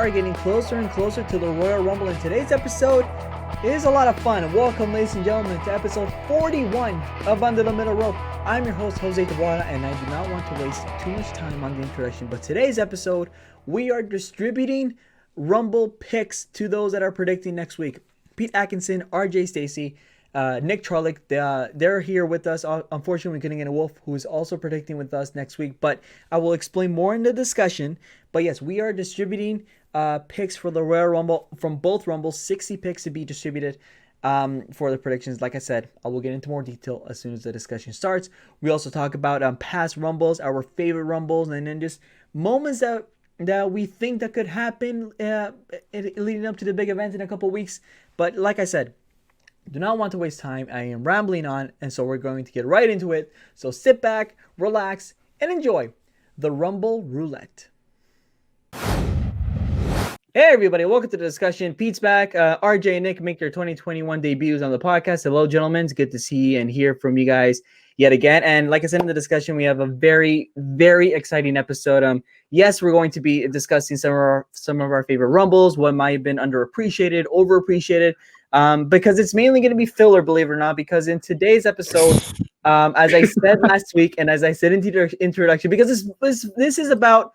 are getting closer and closer to the Royal Rumble, and today's episode is a lot of fun. Welcome, ladies and gentlemen, to episode 41 of Under the Middle Rope. I'm your host, Jose Taboada, and I do not want to waste too much time on the introduction, but today's episode, we are distributing Rumble picks to those that are predicting next week. Pete Atkinson, RJ Stacy, Nick Charlick, they're here with us. Unfortunately, we couldn't get a Wolf, who is also predicting with us next week, but I will explain more in the discussion. But yes, we are distributing picks for the Royal Rumble from both Rumbles, 60 picks to be distributed for the predictions. Like I said, I will get into more detail as soon as the discussion starts. We also talk about past Rumbles, our favorite Rumbles, and then just moments that we think that could happen leading up to the big event in a couple weeks. But like I said, do not want to waste time. I am rambling on, and so we're going to get right into it. So sit back, relax, and enjoy the Rumble Roulette. Hey everybody, welcome to the discussion. Pete's back. RJ and Nick make their 2021 debuts on the podcast. Hello, gentlemen. It's good to see and hear from you guys yet again. And like I said in the discussion, we have a very, very exciting episode. Yes, we're going to be discussing some of our favorite Rumbles, what might have been underappreciated, overappreciated. Because it's mainly going to be filler, believe it or not, because in today's episode, as I said last week, and as I said in the introduction, because this is about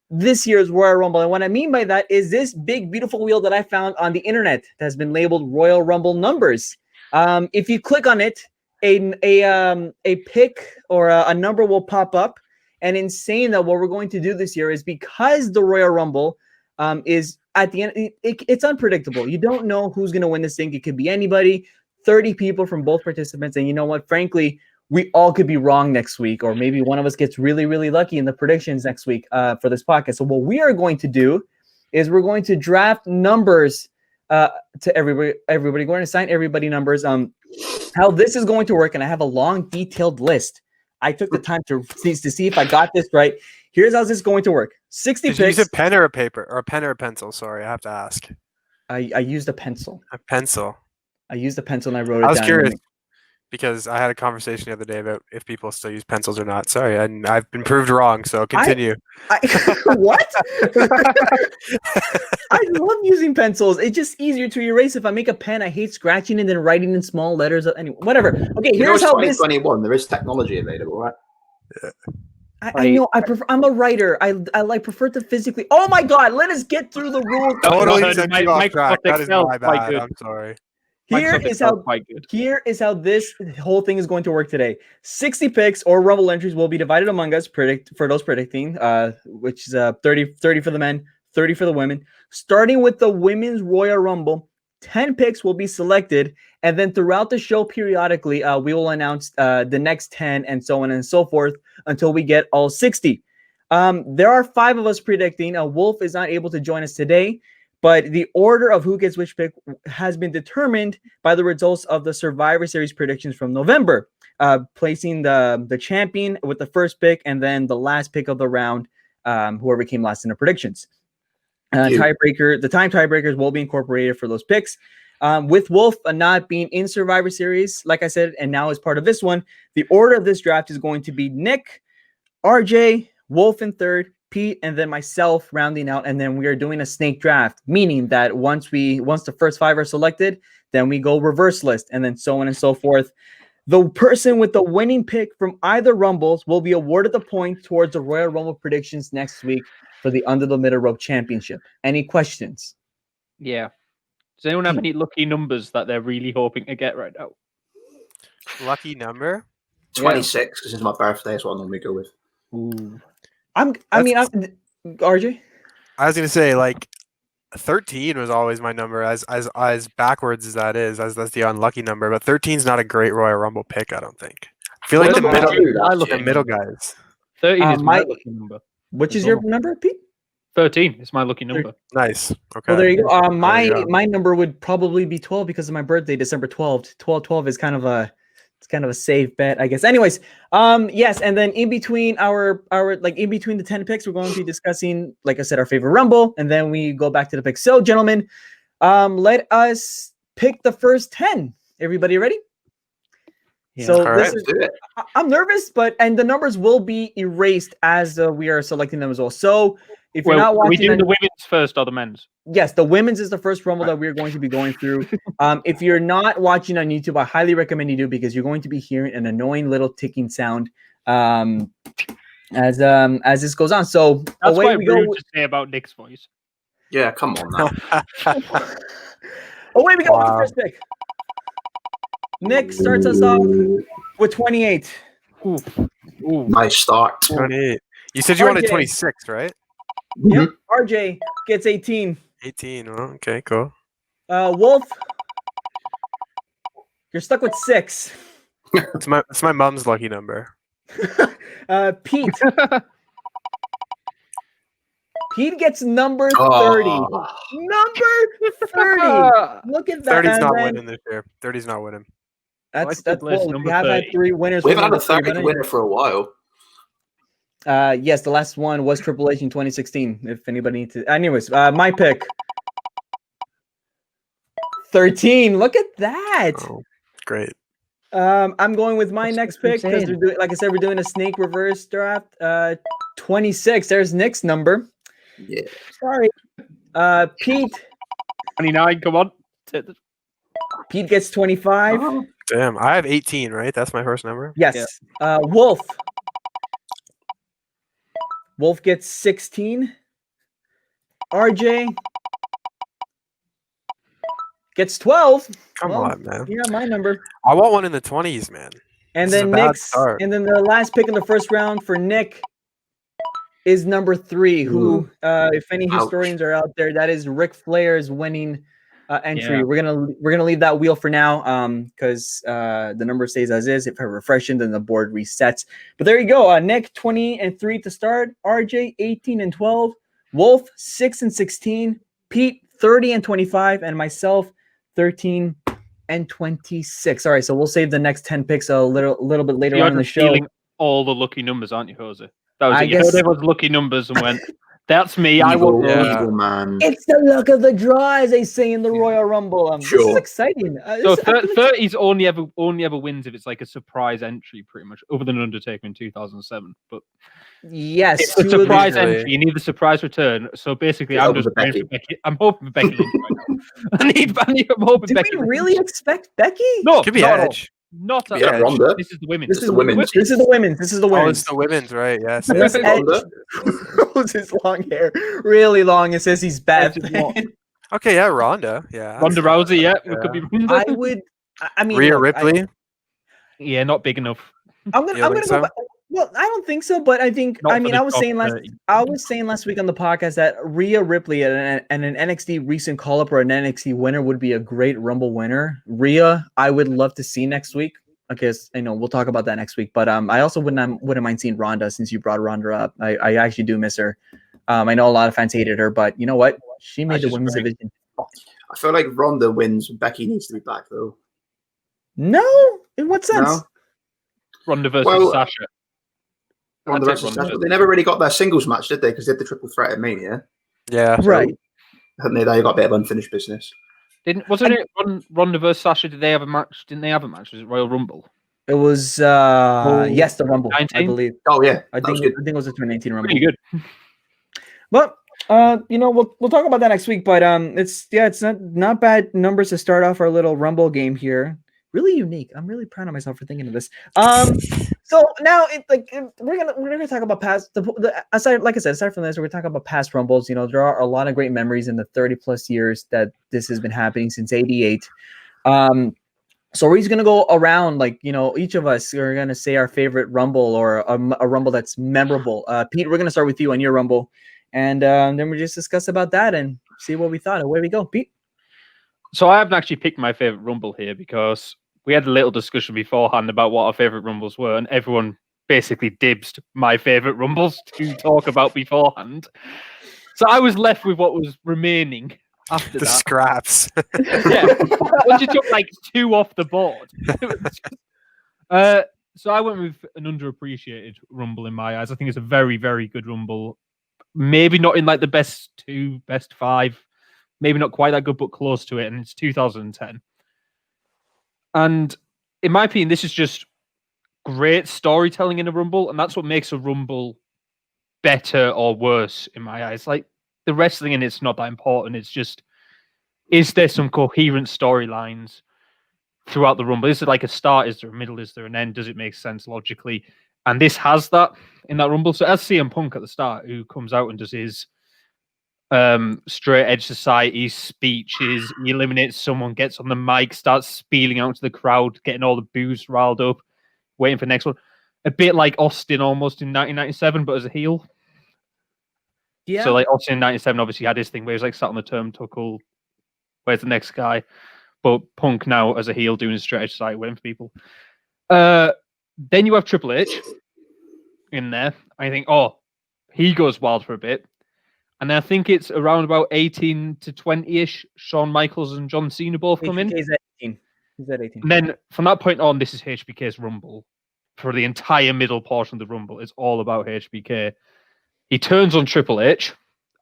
this year's Royal Rumble. And what I mean by that is this big, beautiful wheel that I found on the internet that has been labeled Royal Rumble numbers. If you click on it, a pick or a number will pop up. And in saying that, what we're going to do this year is, because the Royal Rumble is at the end, it's unpredictable. You don't know who's going to win this thing. It could be anybody, 30 people from both participants. And you know what? Frankly, we all could be wrong next week, or maybe one of us gets really, really lucky in the predictions next week for this podcast. So what we are going to do is we're going to draft numbers to everybody. We're going to assign everybody numbers. How this is going to work, and I have a long, detailed list. I took the time to see if I got this right. Here's how this is going to work. 60 picks. Did you use a pen or a paper? Or a pen or a pencil? Sorry, I have to ask. I used a pencil. A pencil. I used a pencil and I wrote it down. I was curious because I had a conversation the other day about if people still use pencils or not. Sorry, and I've been proved wrong, so continue. What? I love using pencils. It's just easier to erase. If I make a pen, I hate scratching and then writing in small letters. Anyway, whatever. Okay, here's how this. 2021. There is technology available, right? I know. I'm a writer. I prefer to physically. Oh my God! Let us get through the rules. Totally sent you off track. That is my bad. I'm sorry. Here is how this whole thing is going to work today. 60 picks or Rumble entries will be divided among us for those predicting, which is 30 for the men, 30 for the women. Starting with the Women's Royal Rumble, 10 picks will be selected, and then throughout the show periodically, we will announce the next 10 and so on and so forth until we get all 60. There are 5 of us predicting. Wolf is not able to join us today, but the order of who gets which pick has been determined by the results of the Survivor Series predictions from November, placing the champion with the first pick and then the last pick of the round, whoever came last in the predictions. The time tiebreakers will be incorporated for those picks. With Wolf not being in Survivor Series, like I said, and now as part of this one, the order of this draft is going to be Nick, RJ, Wolf in third, Pete, and then myself rounding out, and then we are doing a snake draft, meaning that once the first 5 are selected, then we go reverse list, and then so on and so forth. The person with the winning pick from either Rumbles will be awarded the point towards the Royal Rumble predictions next week for the Under the Middle Rope Championship. Any questions? Yeah. Does anyone have any lucky numbers that they're really hoping to get right now? Lucky number? 26, because it's my birthday. That's what I normally go with. Ooh. RJ? I was gonna say, like, 13 was always my number, as backwards as that is, as that's the unlucky number. But 13 is not a great Royal Rumble pick, I don't think. I feel like the middle guys. 13 is my lucky number. Which is your number, Pete? 13 is my lucky number. Nice. Okay. Well, there you go. My number would probably be 12 because of my birthday, December 12th. 12 is kind of a safe bet, I guess. Anyways, yes, and then in between in between the 10 picks, we're going to be discussing, like I said, our favorite Rumble, and then we go back to the picks. So, gentlemen, let us pick the first 10. Everybody ready? So All this right. is, Do it. I'm nervous, and the numbers will be erased as we are selecting them as well. So if you're not Are we watching, doing the women's first or the men's? yes, the women's is the first rumble that we're going to be going through. If you're not watching on YouTube, I highly recommend you do, because you're going to be hearing an annoying little ticking sound as this goes on. So That's away quite we rude go. to say about Nick's voice. Yeah, come on now. Away we go with the Wow. first pick. Nick starts us off with 28. Oof. Ooh. Nice start. 28. You said you wanted RJ. 26, right? Yep. RJ gets 18. 18. Well, okay, cool. Wolf, you're stuck with 6. It's my mom's lucky number. Pete. Pete gets number 30. Oh. Number 30. Look at that. 30's not man. winning this year. 30's not winning. That's What's the list? bold. We Number have had 30. 3 winners. We for haven't had a number 30, 30 but winner for a while. yes, the last one was Triple H in 2016. If anybody needs to. Anyways, my pick. 13. Look at that. Oh, great. I'm going with my That's next pick because insane. we're doing, like I said, we're doing a snake reverse draft. 26. There's Nick's number. Yeah. Sorry. Pete. 29, come on. Pete gets 25. Oh. Damn, I have 18, right? That's my first number. Yes. Wolf. Wolf gets 16. RJ gets 12. Come Well, on, man. Yeah, my number. I want one in the 20s, man. And This is then a bad Nick's, start. and then the last pick in the first round for Nick is number 3. Who, if any Ouch. historians are out there, that is Ric Flair's winning entry. Yeah. We're gonna leave that wheel for now, because the number stays as is. If I refresh it, then the board resets. But there you go. Nick 20 and 3 to start. RJ 18 and 12. Wolf 6 and 16. Pete 30 and 25, and myself 13 and 26. All right, so we'll save the next 10 picks a little bit later You're on in the show. stealing all the lucky numbers, aren't you, Jose? That was I it. You guess- heard everyone's lucky numbers and went, that's me. I Evil, want Yeah. evil man. It's the luck of the draw, as they say in the Royal Rumble. This is Sure. exciting. So I feel like- 30's only ever wins if it's like a surprise entry, pretty much, other than Undertaker in 2007. But yes, it's a two of surprise usually- entry. You need the surprise return. So basically, Yeah, I'm over just the going for Becky. Becky. I'm hoping for Becky Lynch right now. I'm hoping Do Becky we Lynch. really expect Becky? No, Could be not at all. Edge. Not at Yeah, all. Yeah, Ronda. This is the women's. This is the women's. This is the women's. This is the Oh, women's. it's the women's, right? Yes. Yes, yes. Edge Ronda. grows his long hair really long. It says he's Beth. Edge is what? Okay, yeah, Ronda. Yeah. Ronda Rousey, yeah. Yeah. It could be Ronda. I would. I mean, Rhea look, Ripley. Yeah, not big enough. I'm gonna. You I'm think gonna go. so? Back. Well, I don't think so, but I think. Not I for mean, the I was top saying last. 30. I was saying last week on the podcast that Rhea Ripley and an NXT recent call up or an NXT winner would be a great Rumble winner. Rhea, I would love to see next week. Okay, I know we'll talk about that next week, but I also wouldn't mind seeing Ronda since you brought Ronda up. I actually do miss her. I know a lot of fans hated her, but you know what? She made the just women's agree. division. I feel like Ronda wins. Becky needs to be back though. No, in what sense? No? Ronda versus Well, Sasha. Ronda I'd versus say Sasha. Ronda. They never really got their singles match, did they? Because they had the triple threat at Mania. Yeah. Right. Hadn't they? They got a bit of unfinished business. Wasn't it Ronda versus Sasha? Did they have a match? Didn't they have a match? Was it Royal Rumble? It was yes, the Rumble, I 19? believe. Oh yeah, I that was think good. it was a 2019 Rumble. Pretty good. But we'll talk about that next week. But it's not bad numbers to start off our little Rumble game here. Really unique. I'm really proud of myself for thinking of this. So now we're gonna talk about past aside, like I said, aside from this, we're gonna talk about past Rumbles. You know, there are a lot of great memories in the 30+ years that this has been happening since '88. So we're just gonna go around, each of us are gonna say our favorite Rumble or a Rumble that's memorable. Pete, we're gonna start with you on your Rumble, and then we just discuss about that and see what we thought. Away we go, Pete. So I haven't actually picked my favorite Rumble here because we had a little discussion beforehand about what our favorite Rumbles were, and everyone basically dibsed my favorite Rumbles to talk about beforehand. So I was left with what was remaining after The that. scraps. Yeah, once you took like 2 off the board. So I went with an underappreciated Rumble in my eyes. I think it's a very, very good Rumble. Maybe not in like the best 2, best 5. Maybe not quite that good, but close to it. And it's 2010. And in my opinion, this is just great storytelling in a Rumble, and that's what makes a Rumble better or worse in my eyes. Like the wrestling in it's not that important. It's just, is there some coherent storylines throughout the Rumble? Is it like a start? Is there a middle? Is there an end? Does it make sense logically? And this has that in that Rumble. So as CM Punk at the start, who comes out and does his straight edge society speeches, he eliminates someone, gets on the mic, starts spieling out to the crowd, getting all the boos riled up, waiting for the next one. A bit like Austin almost in 1997, but as a heel. Yeah. So like Austin in 97 obviously had his thing where he was like sat on the turnbuckle, where's the next guy? But Punk now as a heel doing his straight edge society, waiting for people. Then you have Triple H in there. I think, he goes wild for a bit. And I think it's around about 18 to 20-ish. Shawn Michaels and John Cena both come in. He's at 18. And then from that point on, this is HBK's Rumble. For the entire middle portion of the Rumble, it's all about HBK. He turns on Triple H,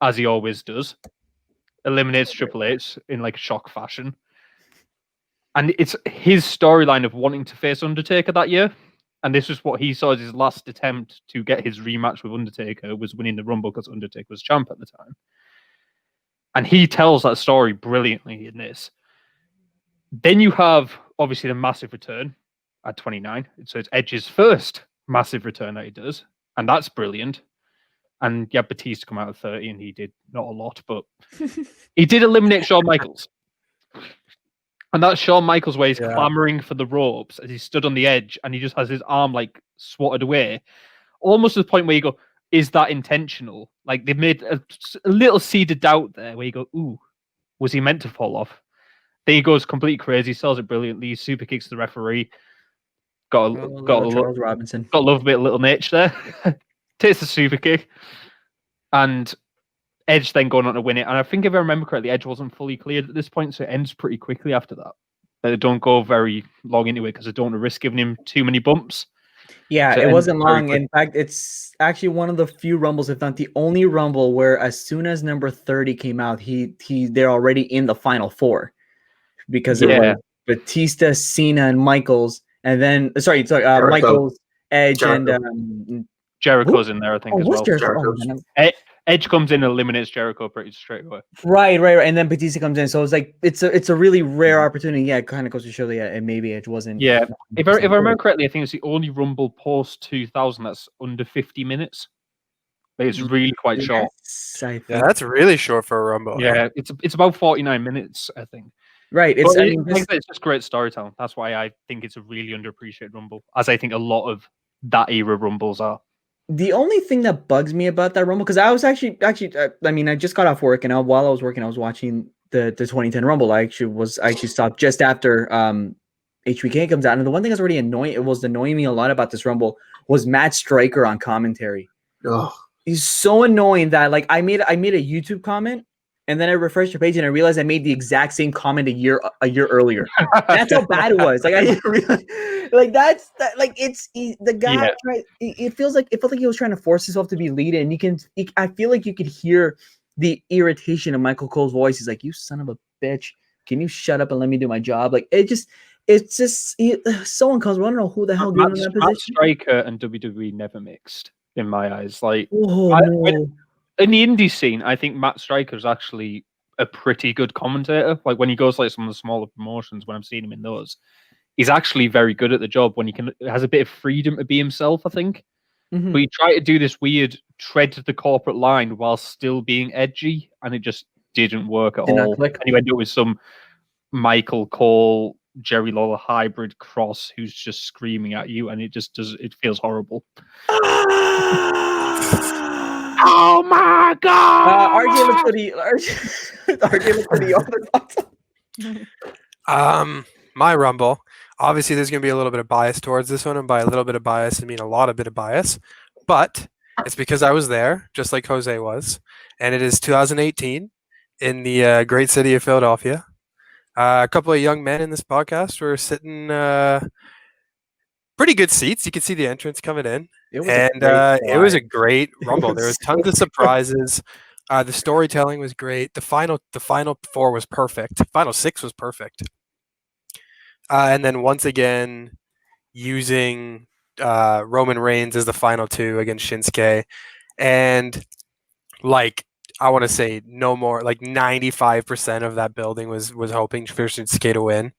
as he always does. Eliminates Triple H in like a shock fashion. And it's his storyline of wanting to face Undertaker that year. And this was what he saw as his last attempt to get his rematch with Undertaker, was winning the Rumble because Undertaker was champ at the time. And he tells that story brilliantly in this. Then you have, obviously, the massive return at 29. So it's Edge's first massive return that he does. And that's brilliant. And yeah, Batista come out at 30, and he did not a lot, but he did eliminate Shawn Michaels. And that's Shawn Michaels where he's clamoring for the ropes as he stood on the edge and he just has his arm like swatted away. Almost to the point where you go, is that intentional? Like they've made a little seed of doubt there where you go, ooh, was he meant to fall off? Then he goes completely crazy, sells it brilliantly, super kicks the referee. Got a Charles Robinson. Got a little bit of little Mitch there. Takes the super kick. And Edge then going on to win it. And I think if I remember correctly, Edge wasn't fully cleared at this point, so it ends pretty quickly after that. They don't go very long into it because they don't want to risk giving him too many bumps. Yeah, So it wasn't long. In fact, it's actually one of the few Rumbles, if not the only Rumble, where as soon as number 30 came out, they're already in the final four. Because it was Batista, Cena, and Michaels. And then, Michaels, Edge, Jericho. and Jericho's in there, I think, as well. Jericho's. Edge comes in and eliminates Jericho pretty straight away. Right. And then Batista comes in. So it's like it's a really rare opportunity. Yeah, it kind of goes to show that and maybe Edge wasn't. Yeah. If I remember correctly, I think it's the only Rumble post 2000 that's under 50 minutes. It's really quite short. Yeah, that's really short for a Rumble. Yeah, it's about 49 minutes, I think. Right. It's just great storytelling. That's why I think it's a really underappreciated Rumble, as I think a lot of that era Rumbles are. The only thing that bugs me about that Rumble, because I was actually, I just got off work, and while I was working, I was watching the 2010 Rumble. I actually stopped just after HBK comes out, and the one thing that's already annoying me a lot about this Rumble was Matt Stryker on commentary. Oh. He's so annoying that like I made a YouTube comment, and then I refreshed the page and I realized I made the exact same comment a year earlier. That's how bad it was. Like I didn't realize, like the guy. Yeah. It felt like he was trying to force himself to be lead, and I feel like you could hear the irritation in Michael Cole's voice. He's like, "You son of a bitch! Can you shut up and let me do my job?" Like it's just so uncomfortable. I don't know who the hell gave him that position. Matt Stryker and WWE never mixed in my eyes. Like in the indie scene, I think Matt Stryker is actually a pretty good commentator. Like when he goes like some of the smaller promotions, when I'm seeing him in those, he's actually very good at the job. When he has a bit of freedom to be himself, I think. Mm-hmm. But he tried to do this weird tread to the corporate line while still being edgy, and it just didn't work at all. And you end up with some Michael Cole, Jerry Lawler hybrid cross who's just screaming at you, and it feels horrible. Oh my god! RJ looks pretty my Rumble. Obviously, there's going to be a little bit of bias towards this one, and by a little bit of bias, I mean a lot of bit of bias. But it's because I was there, just like Jose was, and it is 2018 in the great city of Philadelphia. A couple of young men in this podcast were sitting pretty good seats. You could see the entrance coming in. It was a great Rumble. There was tons of surprises. The storytelling was great. The final four was perfect. Final six was perfect. And then once again, using Roman Reigns as the final two against Shinsuke, and like I want to say no more, like 95% of that building was hoping for Shinsuke to win.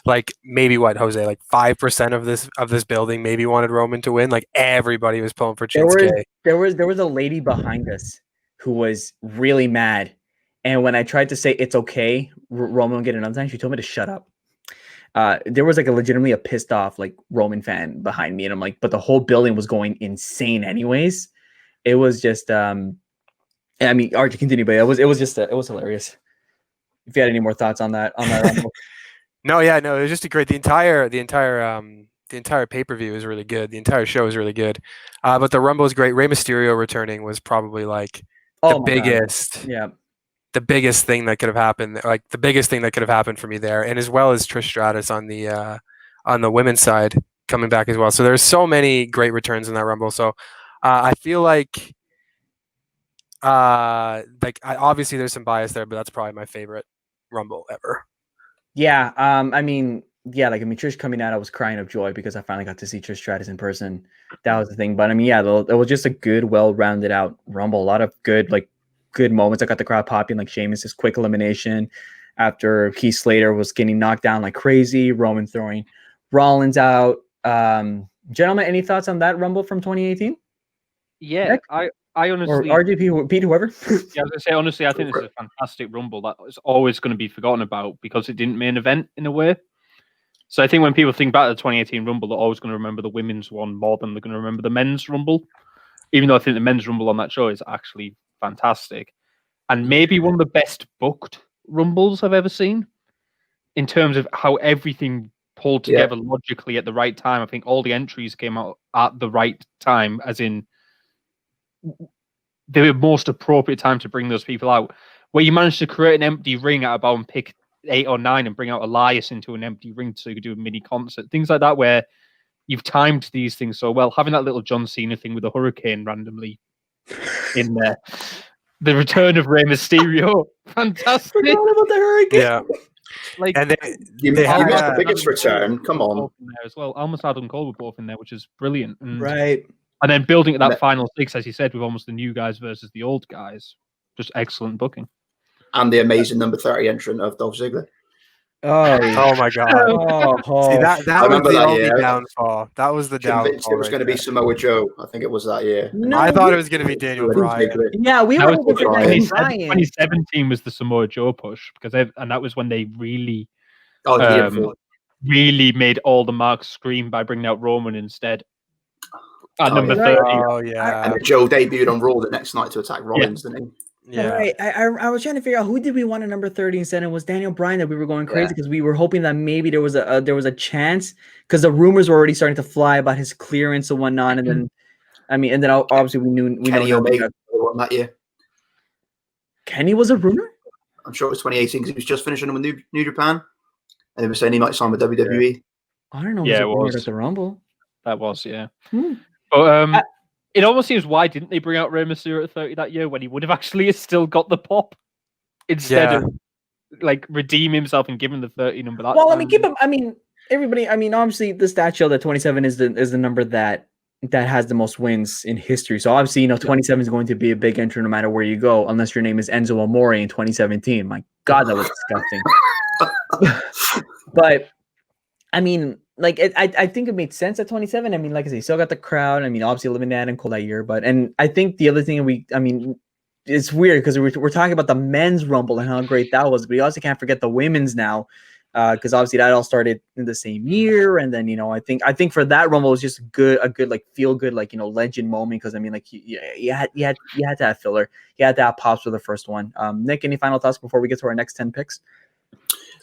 Like maybe what, Jose, like 5% of this building maybe wanted Roman to win. Like everybody was pulling for Shinsuke. There was a lady behind us who was really mad, and when I tried to say it's okay, Roman will get another time, she told me to shut up. There was like legitimately a pissed off like Roman fan behind me, and I'm like, but the whole building was going insane anyways. It was just I mean, Archie, continue, but it was hilarious. If you had any more thoughts on that No, it was just a great. The entire pay-per-view is really good. The entire show is really good. But the Rumble is great. Rey Mysterio returning was probably like the biggest. God. Yeah. The biggest thing that could have happened, like the biggest thing that could have happened for me there, and as well as Trish Stratus on the women's side coming back as well. So there's so many great returns in that Rumble. So I feel like obviously there's some bias there, but that's probably my favorite Rumble ever. Yeah, Trish coming out, I was crying of joy because I finally got to see Trish Stratus in person. That was the thing. But I mean, yeah, it was just a good, well-rounded out Rumble. A lot of good moments. I got the crowd popping, like Sheamus's quick elimination after Keith Slater was getting knocked down like crazy. Roman throwing Rollins out. Gentlemen, any thoughts on that Rumble from 2018? Yeah, Nick? I honestly, or RGP, Pete, whoever. Yeah, I was gonna say honestly, I think this is a fantastic Rumble that is always going to be forgotten about because it didn't main event in a way. So I think when people think back to the 2018 Rumble, they're always going to remember the women's one more than they're going to remember the men's Rumble. Even though I think the men's Rumble on that show is actually fantastic, and maybe one of the best booked Rumbles I've ever seen in terms of how everything pulled together logically at the right time. I think all the entries came out at the right time, as in the most appropriate time to bring those people out, where you managed to create an empty ring out about and pick 8 or 9 and bring out Elias into an empty ring so you could do a mini concert, things like that, where you've timed these things so well. Having that little John Cena thing with the hurricane randomly in there, the return of Rey Mysterio, fantastic. Forgot about the hurricane. Yeah, like and they had the biggest return. Come on, there as well. Almost Adam Cole were both in there, which is brilliant. And right. And then building at that final 6, as you said, with almost the new guys versus the old guys. Just excellent booking. And the amazing number 30 entrant of Dolph Ziggler. Oh my God. See, that was the only downfall. That was the downfall. It was going to be Samoa Joe. I think it was that year. No, I thought it was going to be Daniel Bryan. Yeah, we were hoping for Daniel Bryan. 2017 was the Samoa Joe push, and that was when they really made all the marks scream by bringing out Roman instead. At number 30. Oh, yeah. And Joe debuted on Raw the next night to attack Rollins, didn't he? Yeah. Right. I was trying to figure out who did we want at number 30 instead. It was Daniel Bryan that we were going crazy because we were hoping that maybe there was a chance, because the rumors were already starting to fly about his clearance and whatnot. And then, obviously we know that year. Kenny was a rumor. I'm sure it was 2018 because he was just finishing with New Japan, and they were saying he might sign with WWE. I don't know. Yeah, it was at the Rumble. That was But it almost seems, why didn't they bring out Rey Mysterio at 30 that year when he would have actually still got the pop instead of like redeem himself and give him the 30 number? That well, time. I mean, keep him. I mean, everybody. I mean, obviously, the stat show that 27 is the number that has the most wins in history. So obviously, 27 is going to be a big entry no matter where you go, unless your name is Enzo Amore in 2017. My God, that was disgusting. But I mean. Like I think it made sense at 27. I mean, like I say, still got the crowd. I mean, obviously eliminated Adam Cole that year, and I think the other thing it's weird because we're talking about the men's Rumble and how great that was, but we also can't forget the women's now, because obviously that all started in the same year, and then I think for that Rumble it was just a good like feel good like legend moment, because I mean like you had to have filler, you had to have pops for the first one. Nick, any final thoughts before we get to our next 10 picks?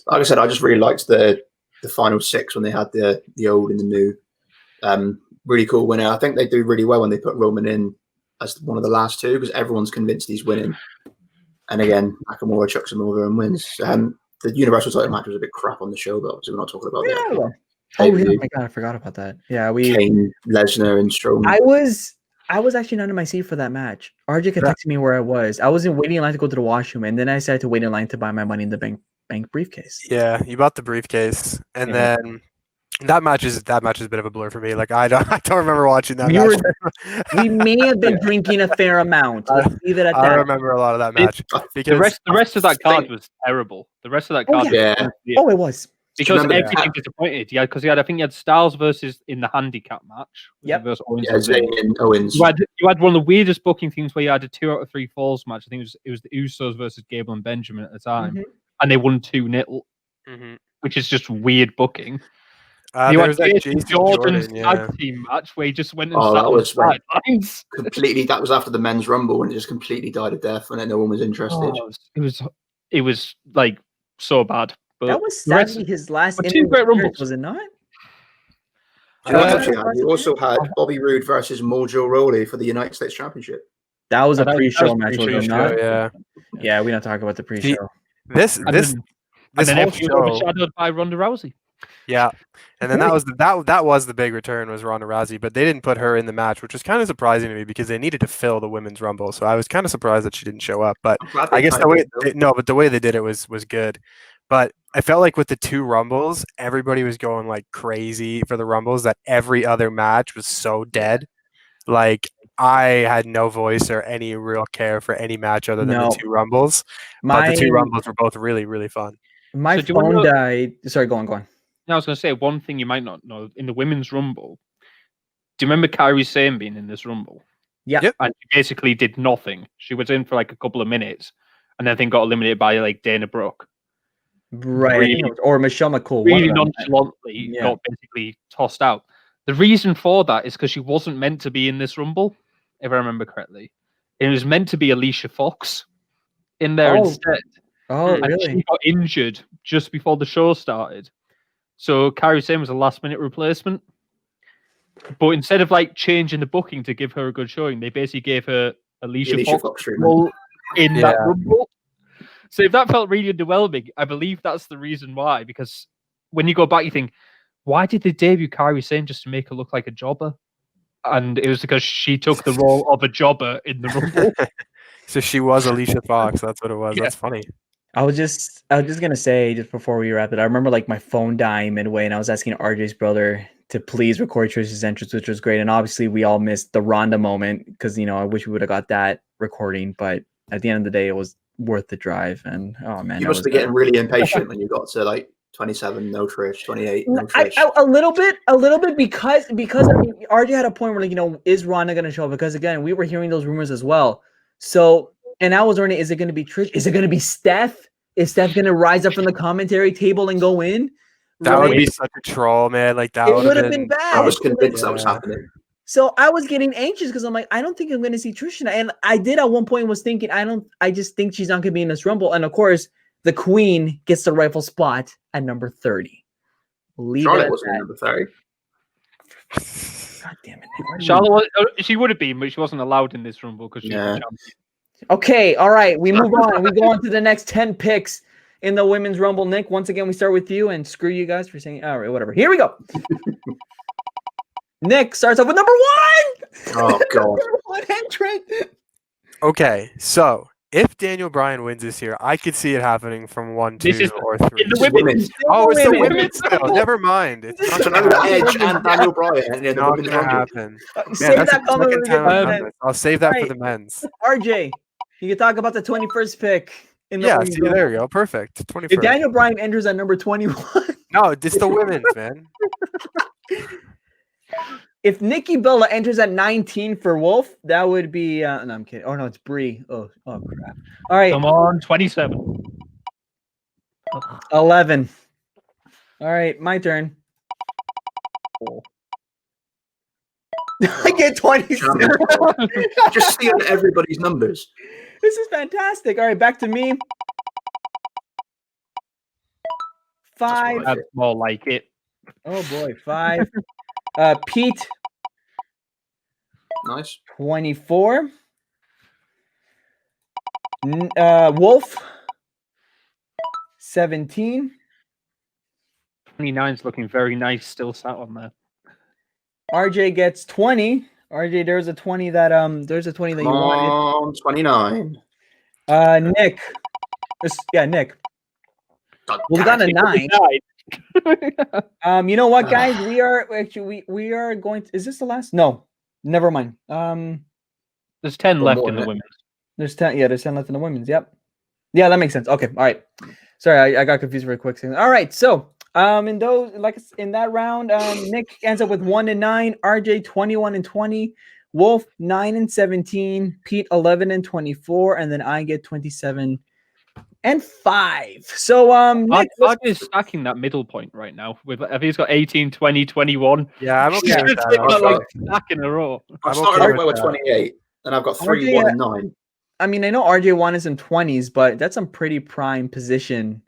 Like I said, I just really liked the final 6 when they had the old and the new. Really cool winner. I think they do really well when they put Roman in as one of the last 2, because everyone's convinced he's winning. And again, Nakamura chucks him over and wins. The Universal title match was a bit crap on the show, but obviously we're not talking about that. Oh my God, I forgot about that. Yeah, Kane, Lesnar, and Strowman. I was actually not in my seat for that match. RJ could text me where I was. I was waiting in line to go to the washroom, and then I decided to wait in line to buy my Money in the Bank briefcase. Yeah, you bought the briefcase, and then That match is a bit of a blur for me. Like I don't remember watching that We match. We may have been drinking a fair amount. Let's leave it at I that. don't remember a lot of that match because The rest of that card was terrible. The rest of that card, yeah. Oh, it was. because Remember the everything disappointed. Yeah, because I think you had Styles versus in the handicap match. Yep. Versus Owens Yeah, and Zayn. Zayn and Owens. You had one of the weirdest booking things where you had a 2 out of 3 falls match. I think it was the Usos versus Gable and Benjamin at the time, and they won 2-0, which is just weird booking. there was that Jason Jordan's Jordan, yeah. tag team match where he just went and Oh, sat that on was the sidelines. completely. That was after the men's rumble, and it just completely died a death, and then no one was interested. Oh, it was like so bad. But That was sadly his last but 2 great rumbles, was it not? Do you know what else you had? You also had Bobby Roode versus Mojo Rawley for the United States Championship. That was a That was pre-show match, was Pre-show, it not? yeah. Yeah, we don't talk about the pre-show. This and then whole everything show, overshadowed by Ronda Rousey. yeah. And then that was the big return was Ronda Rousey, but they didn't put her in the match, which was kind of surprising to me because they needed to fill the women's rumble. So I was kind of surprised that she didn't show up. But I guess the way they did it was good. But I felt like with the 2 rumbles, everybody was going like crazy for the rumbles. That every other match was so dead. Like I had no voice or any real care for any match other than the 2 rumbles. But the 2 rumbles were both really, really fun. My phone died. Sorry, go on. I was going to say one thing you might not know in the women's rumble. Do you remember Kairi Sane being in this rumble? Yeah. Yep. And she basically did nothing. She was in for like a couple of minutes, and then I think got eliminated by like Dana Brooke. Right. Really, or Michelle McCool. Really nonchalantly got basically tossed out. The reason for that is because she wasn't meant to be in this rumble, if I remember correctly. It was meant to be Alicia Fox in there instead. Oh, and really? she got injured just before the show started. So Kairi Sane was a last-minute replacement. But instead of like changing the booking to give her a good showing, they basically gave her Alicia Fox role in that rumble. So if that felt really underwhelming, I believe that's the reason why. Because when you go back, you think, why did they debut Kairi Sane just to make her look like a jobber? And it was because she took the role of a jobber in the rumble. So she was Alicia Fox. That's what it was. Yeah. That's funny. I was just gonna say just before we wrap it, I remember like my phone dying midway, and I was asking RJ's brother to please record Trish's entrance, which was great. And obviously, we all missed the Ronda moment because I wish we would have got that recording. But at the end of the day, it was worth the drive. And oh man, you must be getting really impatient when you got to like 27, no Trish, 28, no Trish. A little bit because I mean, RJ had a point where is Ronda gonna show up? Because again, we were hearing those rumors as well. So. And I was wondering, is it going to be Trish? Is it going to be Steph? Is Steph going to rise up from the commentary table and go in? That would be such a troll, man. Like that would have been bad. I was convinced that was happening. So I was getting anxious because I'm like, I don't think I'm going to see Trish tonight. And I did at one point was thinking, I just think she's not going to be in this Rumble. And of course, the Queen gets the rightful spot at number 30. Charlotte wasn't number 30. God damn it. Charlotte, she would have been, but she wasn't allowed in this Rumble because she's the champion. Okay, all right. We move on. We go on to the next 10 picks in the Women's Rumble. Nick, once again, we start with you, and screw you guys for saying, all right, whatever. Here we go. Nick starts off with number 1. Oh, God. Number 1 entrant. Okay, so if Daniel Bryan wins this year, I could see it happening from 1, 2, or 3. It's the women. Oh, it's the women still. Never mind. It's not going to Edge and Daniel Bryan. It's not going to happen. Save that comment. I'll save that for the men's. RJ, you can talk about the 21st pick. See, there we go. Perfect. 21st. If Daniel Bryan enters at number 21. No, it's the women's, man. If Nikki Bella enters at 19 for Wolf, that would be no, I'm kidding. Oh no, it's Brie. Oh crap. All right. Come on, 27. 11. All right, my turn. I get 27. Just stealing everybody's numbers. This is fantastic. All right, back to me. 5. That's more like it. Oh boy, 5. Pete. Nice. 24. Wolf. 17. 29's looking very nice, still sat on there. RJ gets 20. RJ, there's a 20 that you wanted. 29. Nick. Nick. Well, we got a 9. You know what, guys? We are actually we are going to, is this the last? No, never mind. There's 10 One left more, in the isn't it? women's. There's 10. Yeah, there's 10 left in the women's. Yep. Yeah, that makes sense. Okay. All right. Sorry, I got confused for a quick second. All right. So, in those, like in that round, Nick ends up with 1-9, RJ 21-20, Wolf 9-17, Pete 11-24, and then I get 27-5. So, Nick, RJ's stacking that middle point right now. With I think he's got 18, 20, 21. Yeah, I'm okay Yeah. with It's that. got like Also, stack in a row. I I'm started okay off with with that. 28, and I've got 3, RJ, 1, and 9. I mean, I know RJ won in some 20s, but that's some pretty prime position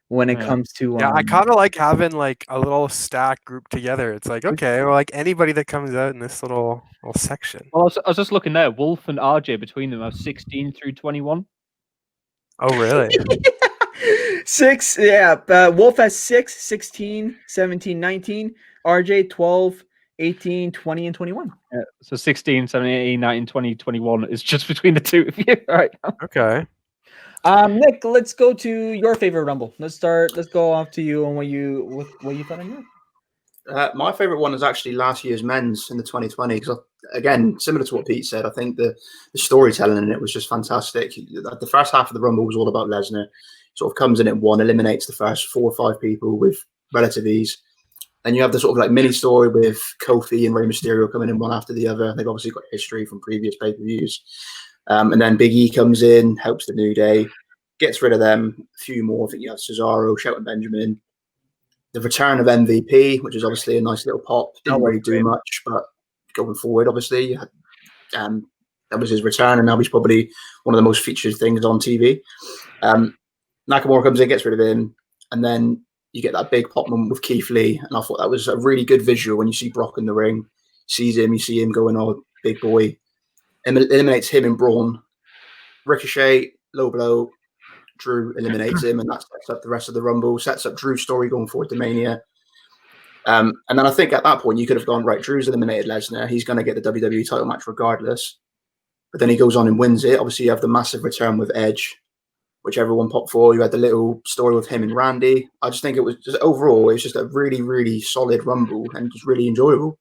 when it Yeah. comes to Yeah, I kind of like having like a little stack grouped together. It's like, okay, well, like anybody that comes out in this little section. Well, I was just looking there. Wolf and RJ between them have 16 through 21. Oh, really? 6, yeah. Wolf has 6, 16, 17, 19. RJ 12, 18, 20, and 21. Yeah, so 16, 17, 18, 19, 20, 21 is just between the two of you right now. Okay. Nick, let's go to your favorite Rumble. Let's go off to you on what you thought on yours. My favorite one is actually last year's men's in the 2020 because, again, similar to what Pete said, I think the storytelling in it was just fantastic. The first half of the Rumble was all about Lesnar. Sort of comes in at 1, eliminates the first 4 or 5 people with relative ease. And you have the sort of like mini story with Kofi and Rey Mysterio coming in one after the other. They've obviously got history from previous pay-per-views. And then Big E comes in, helps the New Day, gets rid of them. A few more. I think you have Cesaro, Shelton Benjamin. The return of MVP, which is obviously a nice little pop. Didn't really do much, but going forward, obviously, that was his return, and now he's probably one of the most featured things on TV. Nakamura comes in, gets rid of him, and then you get that big pop moment with Keith Lee, and I thought that was a really good visual when you see Brock in the ring, sees him, you see him going, "Oh, big boy," eliminates him and Braun. Ricochet, low blow. Drew eliminates him, and that sets up the rest of the Rumble, sets up Drew's story going forward to Mania. And then I think at that point you could have gone, right, Drew's eliminated Lesnar. He's going to get the WWE title match regardless. But then he goes on and wins it. Obviously, you have the massive return with Edge, which everyone popped for. You had the little story with him and Randy. I just think it was just overall, it was just a really, really solid Rumble and just really enjoyable.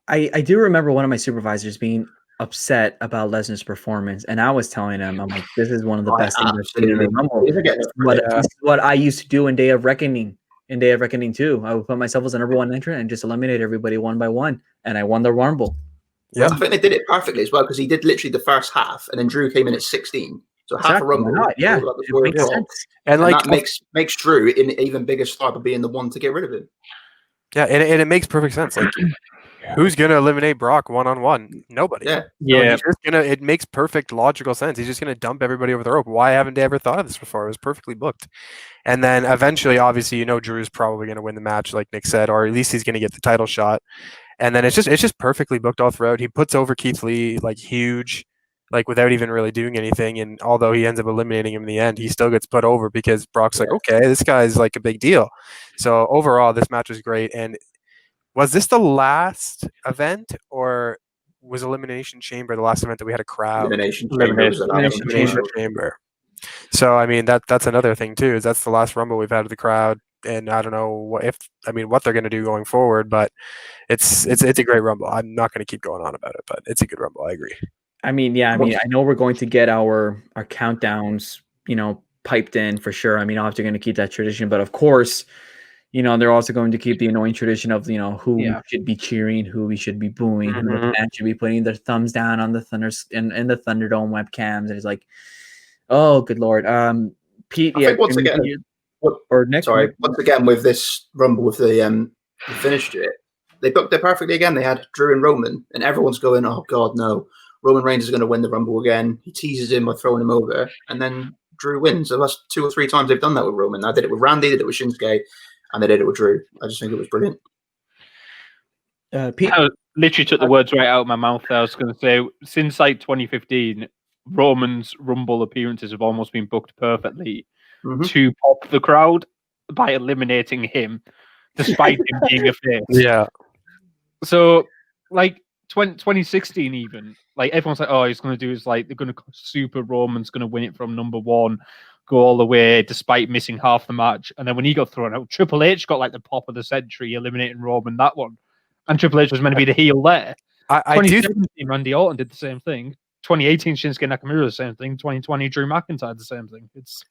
I do remember one of my supervisors being upset about Lesnar's performance, and I was telling him, I'm like, this is one of the best things I've seen in the Rumble. This is what I used to do in Day of Reckoning. In Day of Reckoning 2, I would put myself as the number 1 entrant and just eliminate everybody one by one, and I won the Rumble. Yeah, I think they did it perfectly as well because he did literally the first half, and then Drew came in at 16. So half a Rumble, yeah, it makes sense. And like that makes Drew an even bigger star for being the one to get rid of him. Yeah, and it makes perfect sense. Like, who's gonna eliminate Brock 1-on-1? Nobody. Yeah. He's just gonna. It makes perfect logical sense. He's just gonna dump everybody over the rope. Why haven't they ever thought of this before? It was perfectly booked. And then eventually, obviously, Drew's probably gonna win the match, like Nick said, or at least he's gonna get the title shot. And then it's just perfectly booked all throughout. He puts over Keith Lee like huge, like without even really doing anything. And although he ends up eliminating him in the end, he still gets put over because Brock's like, okay, this guy's like a big deal. So overall, this match was great. And was this the last event, or was Elimination Chamber the last event that we had a crowd? Elimination Chamber. So I mean that's another thing too. Is that's the last Rumble we've had with the crowd, and I don't know what they're going to do going forward, but it's a great Rumble. I'm not going to keep going on about it, but it's a good Rumble. I agree. I know we're going to get our countdowns, piped in for sure. I mean, obviously going to keep that tradition, but of course, they're also going to keep the annoying tradition of, who we should be cheering, who we should be booing, who the fans should be putting their thumbs down on the in the Thunderdome webcams. And it's like, oh, good Lord. Pete, I think once again, once again with this Rumble with the finished it, they booked it perfectly again. They had Drew and Roman, and everyone's going, oh God, no. Roman Reigns is going to win the Rumble again. He teases him by throwing him over, and then Drew wins. So that's 2 or 3 times they've done that with Roman. I did it with Randy, they did it with Shinsuke, and they did it with Drew. I just think it was brilliant. Pete? I literally took the words right out of my mouth. I was going to say, since like 2015, Roman's Rumble appearances have almost been booked perfectly to pop the crowd by eliminating him, despite him being a face. Yeah. So, like 2016, even like everyone's like, oh, he's going to do is like they're going to super Roman's going to win it from number 1. go all the way despite missing half the match. And then when he got thrown out, Triple H got like the pop of the century, eliminating Roman that one. And Triple H was meant to be the heel there. I do. 2017, Randy Orton did the same thing. 2018, Shinsuke Nakamura the same thing. 2020, Drew McIntyre the same thing. It's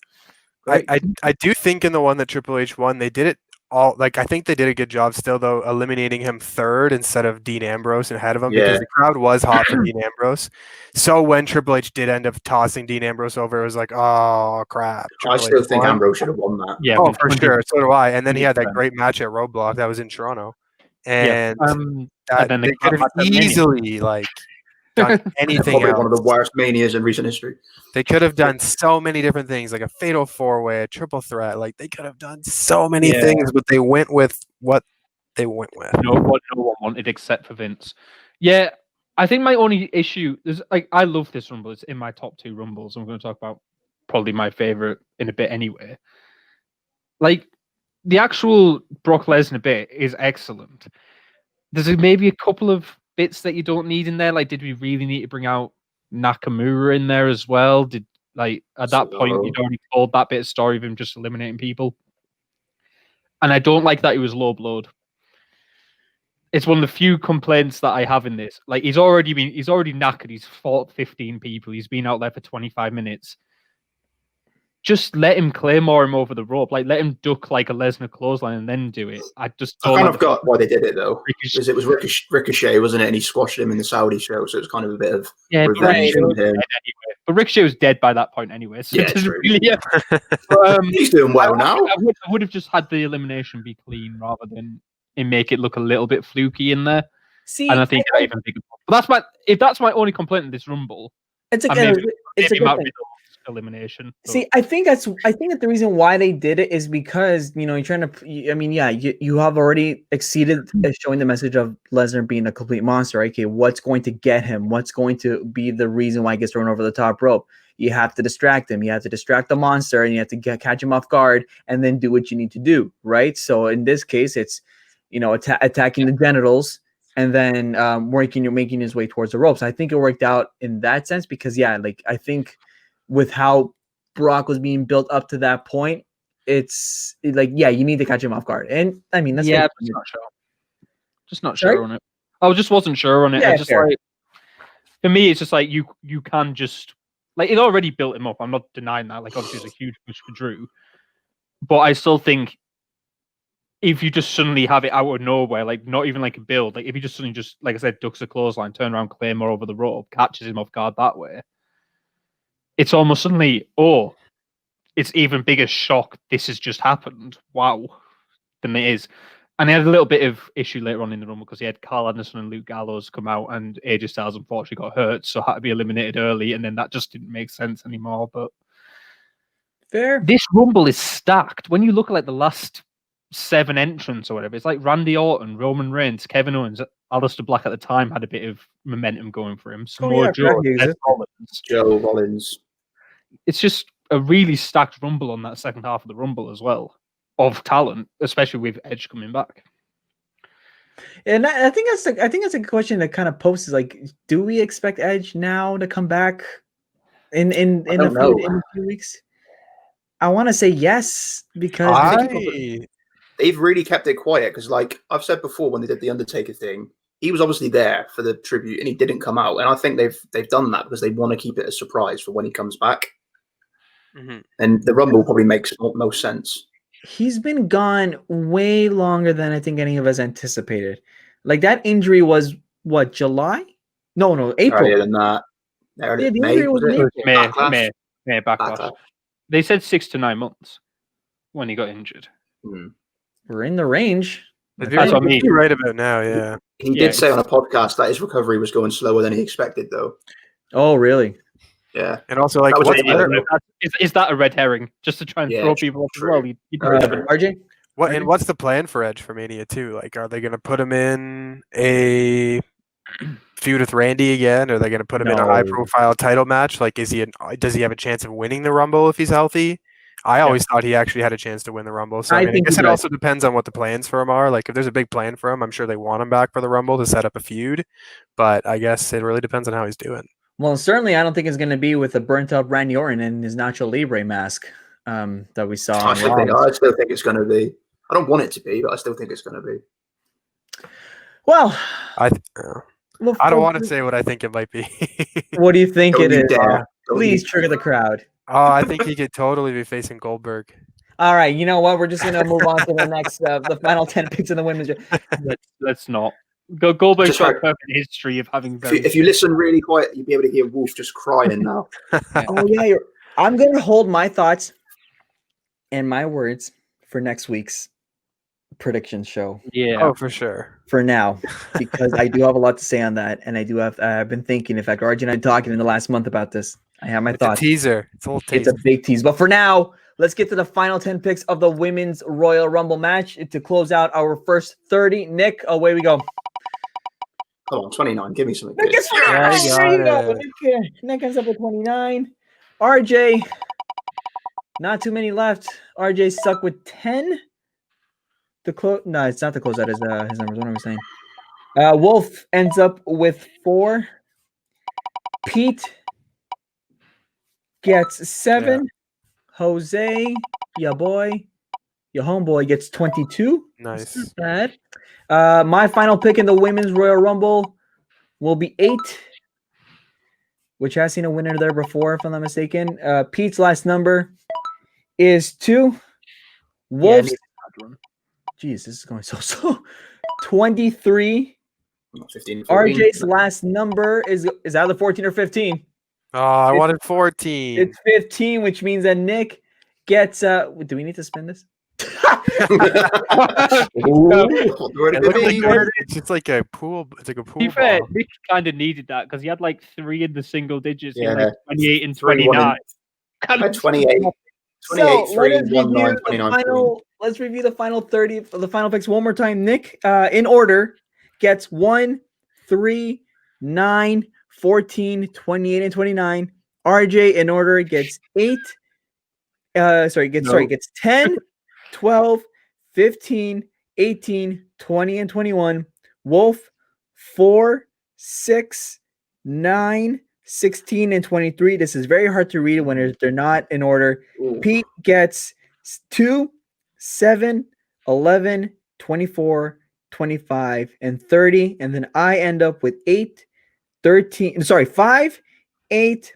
great. I do think in the one that Triple H won, they did it all. Like I think they did a good job still, though, eliminating him third instead of Dean Ambrose and ahead of him because the crowd was hot for Dean Ambrose. So when Triple H did end up tossing Dean Ambrose over, it was like, oh crap! I still think Ambrose should have won that. Yeah, oh for sure. So do I. And then he had that great match at Roadblock that was in Toronto, and then they could have easily like done anything Probably else. one of the worst manias in recent history. They could have done so many different things, like a fatal four-way, a triple threat. Like they could have done so many things, but they went with what they went with. No one wanted except for Vince. Yeah, I think my only issue is like I love this Rumble. It's in my top 2 Rumbles. I'm going to talk about probably my favorite in a bit anyway. Like the actual Brock Lesnar bit is excellent. There's maybe a couple of bits that you don't need in there. Like, did we really need to bring out Nakamura in there as well? Did like at that point you'd already told that bit of story of him just eliminating people? And I don't like that he was low blowed. It's one of the few complaints that I have in this. Like he's already knackered. He's fought 15 people. He's been out there for 25 minutes. Just let him claymore him over the rope. Like let him duck like a Lesnar clothesline and then do it. I kind of got why they did it though, because it was Ricochet, wasn't it? And he squashed him in the Saudi show, so it was kind of a bit of revenge from him. Anyway. But Ricochet was dead by that point anyway. So yeah, really, he's doing well now. I would have just had the elimination be clean rather than make it look a little bit fluky in there. See, and I think that even bigger. But that's my only complaint in this Rumble. It's a good thing. Elimination. But. See, I think that the reason why they did it is because you're trying to. I mean, yeah, you have already exceeded showing the message of Lesnar being a complete monster. Right? Okay, what's going to get him? What's going to be the reason why he gets thrown over the top rope? You have to distract him. You have to distract the monster, and you have to catch him off guard, and then do what you need to do. Right? So in this case, it's attacking the genitals. And then making his way towards the ropes. I think it worked out in that sense because, I think with how Brock was being built up to that point, it's you need to catch him off guard. And I mean, that's just not sure on it. I just wasn't sure on it. Yeah, for me, it's just like you can just like it already built him up. I'm not denying that. Like obviously, it's a huge push for Drew, but I still think. If you just suddenly have it out of nowhere, like not even like a build, like if you just suddenly like I said, ducks a clothesline, turn around, claymore over the rope, catches him off guard that way, it's almost suddenly, it's even bigger shock. This has just happened. Wow, than it is. And he had a little bit of issue later on in the Rumble because he had Carl Anderson and Luke Gallows come out, and AJ Styles unfortunately got hurt, so had to be eliminated early, and then that just didn't make sense anymore. But fair. This Rumble is stacked. When you look at like the last 7 entrants or whatever, it's like Randy Orton, Roman Reigns, Kevin Owens, Aleister Black at the time had a bit of momentum going for him. Samoa Joe, Joe Rollins. It's just a really stacked Rumble on that second half of the Rumble as well, of talent, especially with Edge coming back. And I think that's a question that kind of poses like, do we expect Edge now to come back in a few weeks? I want to say yes because they've really kept it quiet because, like I've said before, when they did the Undertaker thing, he was obviously there for the tribute and he didn't come out. And I think they've done that because they want to keep it a surprise for when he comes back. Mm-hmm. And the Rumble probably makes most sense. He's been gone way longer than I think any of us anticipated. Like that injury was what, July? No, April. Earlier than that. The injury was May. Backlash. They said 6 to 9 months when he got injured. We're in the range. That's what I mean. You're right about now, yeah. He did say on a podcast that his recovery was going slower than he expected, though. Oh, really? Yeah. And also, like, is that a red herring? Just to try and throw people off as well? RJ? What's the plan for Edge for Mania 2? Like, are they going to put him in a feud with Randy again? Or are they going to put him in a high-profile title match? Like, does he have a chance of winning the Rumble if he's healthy? I always thought he actually had a chance to win the Rumble. So I guess it also depends on what the plans for him are. Like, if there's a big plan for him, I'm sure they want him back for the Rumble to set up a feud. But I guess it really depends on how he's doing. Well, certainly I don't think it's going to be with a burnt-out Randy Orton and his Nacho Libre mask. that we saw. I still think it's going to be. I don't want it to be, but I still think it's going to be. Well, I don't want to say what I think it might be. What do you think it is? Please Don't trigger the crowd. Oh, I think he could totally be facing Goldberg. All right, you know what? We're just gonna move on to the next, the final 10 picks in the women's. Let's not. Goldberg's Just got a like- perfect history of having If you listen really quiet, you'll be able to hear Wolf just crying now. Oh yeah, I'm gonna hold my thoughts and my words for next week's prediction show. Yeah. Oh, for sure. For now, because I do have a lot to say on that, and I do have. I've been thinking. In fact, RJ and I talking in the last month about this. I have my It's thoughts. a teaser. It's a little It's teaser. a big tease. But for now, let's get to the final 10 picks of the Women's Royal Rumble match to close out our first 30. Nick, away we go. Come on, 29. Give me something Nick good. gets 29. Yeah, There you got go. it. Nick ends up with 29. RJ, not too many left. RJ stuck with 10. The close. No, it's not the close out his numbers. What am I saying? Wolf ends up with 4. Pete gets 7. Yeah. Jose, your boy, your homeboy gets 22. Nice. That's not bad. My final pick in the Women's Royal Rumble will be 8, which has seen a winner there before, if I'm not mistaken. Pete's last number is 2. Wolf's. Jeez, this is going so slow. 23. 15, 14. RJ's last number is either 14 or 15. Oh, I wanted 14. It's 15, which means that Nick gets. Do we need to spin this? It's just like a pool. It's like a pool. To be fair, ball. Nick kind of needed that because he had like 3 in the single digits. He had Yeah. like 28 and 3, 1 29. I had 28. 28, 3, 1, 9, 29, 3. Let's review the final 30 of the final picks one more time. Nick, in order, gets 1, 3, 9, 14, 28, and 29. RJ, in order, gets 8. Gets 10, 12, 15, 18, 20, and 21. Wolf, 4, 6, 9, 16, and 23. This is very hard to read when they're not in order. Ooh. Pete gets 2, 7, 11, 24, 25, and 30. And then I end up with 5, 8,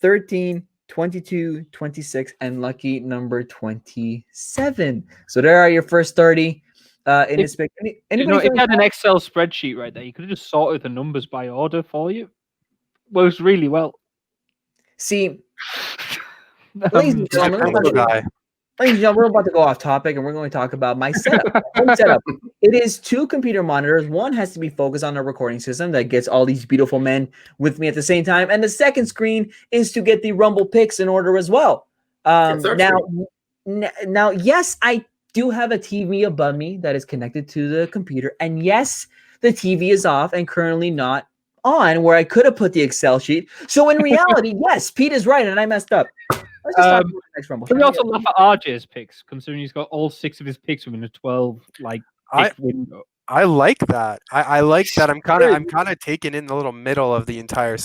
13, 22, 26, and lucky number 27. So there are your first 30. In this pick. If you had an Excel spreadsheet right there, you could have just sorted the numbers by order for you. Works really well. See, ladies and gentlemen, we're about to go off topic, and we're going to talk about my setup. It is 2 computer monitors. One has to be focused on a recording system that gets all these beautiful men with me at the same time, and the second screen is to get the Rumble picks in order as well. Now, yes, I do have a TV above me that is connected to the computer, and yes, the TV is off and currently not on where I could have put the Excel sheet. So in reality, yes, Pete is right, and I messed up. Let's just talk about the next Rumble. Can we also laugh at RJ's picks, considering he's got all 6 of his picks within a 12 pick window? I like that. I like that. I'm kind of taking in the little middle of the entire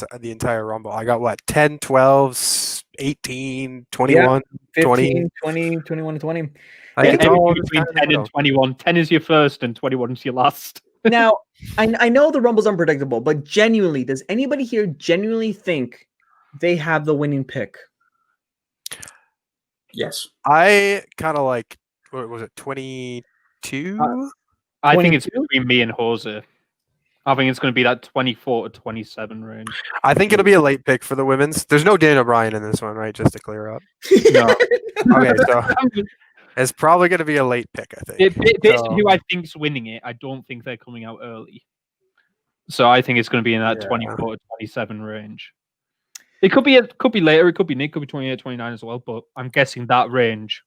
Rumble. I got what 10, 12, 18, 21, 15, 20, 21, and 20. It's all between 10 and 21. 10 is your first, and 21 is your last. Now, I know the Rumble's unpredictable, but genuinely, does anybody here genuinely think they have the winning pick? Yes. I kind of like. What was it? 22. I think it's between me and Jose. I think it's going to be that 24 to 27 range. I think it'll be a late pick for the women's. There's no Daniel Bryan in this one, right? Just to clear up. No. Okay, so it's probably going to be a late pick, I think. Based on who I think's winning it, I don't think they're coming out early. So I think it's going to be in that 24 to 27 range. It could be later. It could be Nick. Could be 28, 29 as well. But I'm guessing that range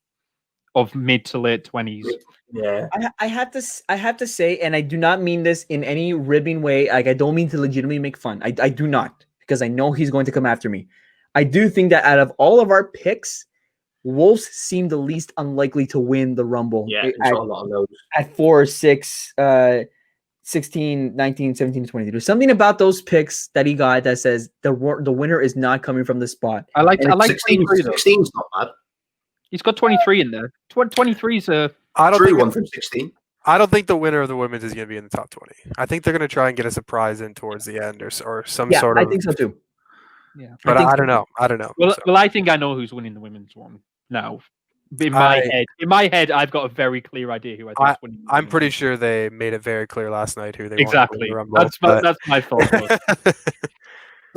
of mid to late 20s. Yeah. I have to say, and I do not mean this in any ribbing way. Like, I don't mean to legitimately make fun. I do not, because I know he's going to come after me. I do think that out of all of our picks, Wolves seem the least unlikely to wwin the Rumble. Yeah, a lot of those. At 4, 6, 16, 19, 17, 22. There's something about those picks that he got that says the winner is not coming from the spot. I like 16's not bad. He's got 23 in there. 23's a. I don't Drew think one from 16. I don't think the winner of the women's is going to be in the top 20. I think they're going to try and get a surprise in towards the end or some Yeah, sort I of. think so too. Yeah. But think I so don't too. know. I don't know. Well, So, well, I think I know who's winning the women's one now. In my head, I've got a very clear idea who I think is winning. I'm pretty sure they made it very clear last night who they Exactly. want to win the Rumble. That's my thought.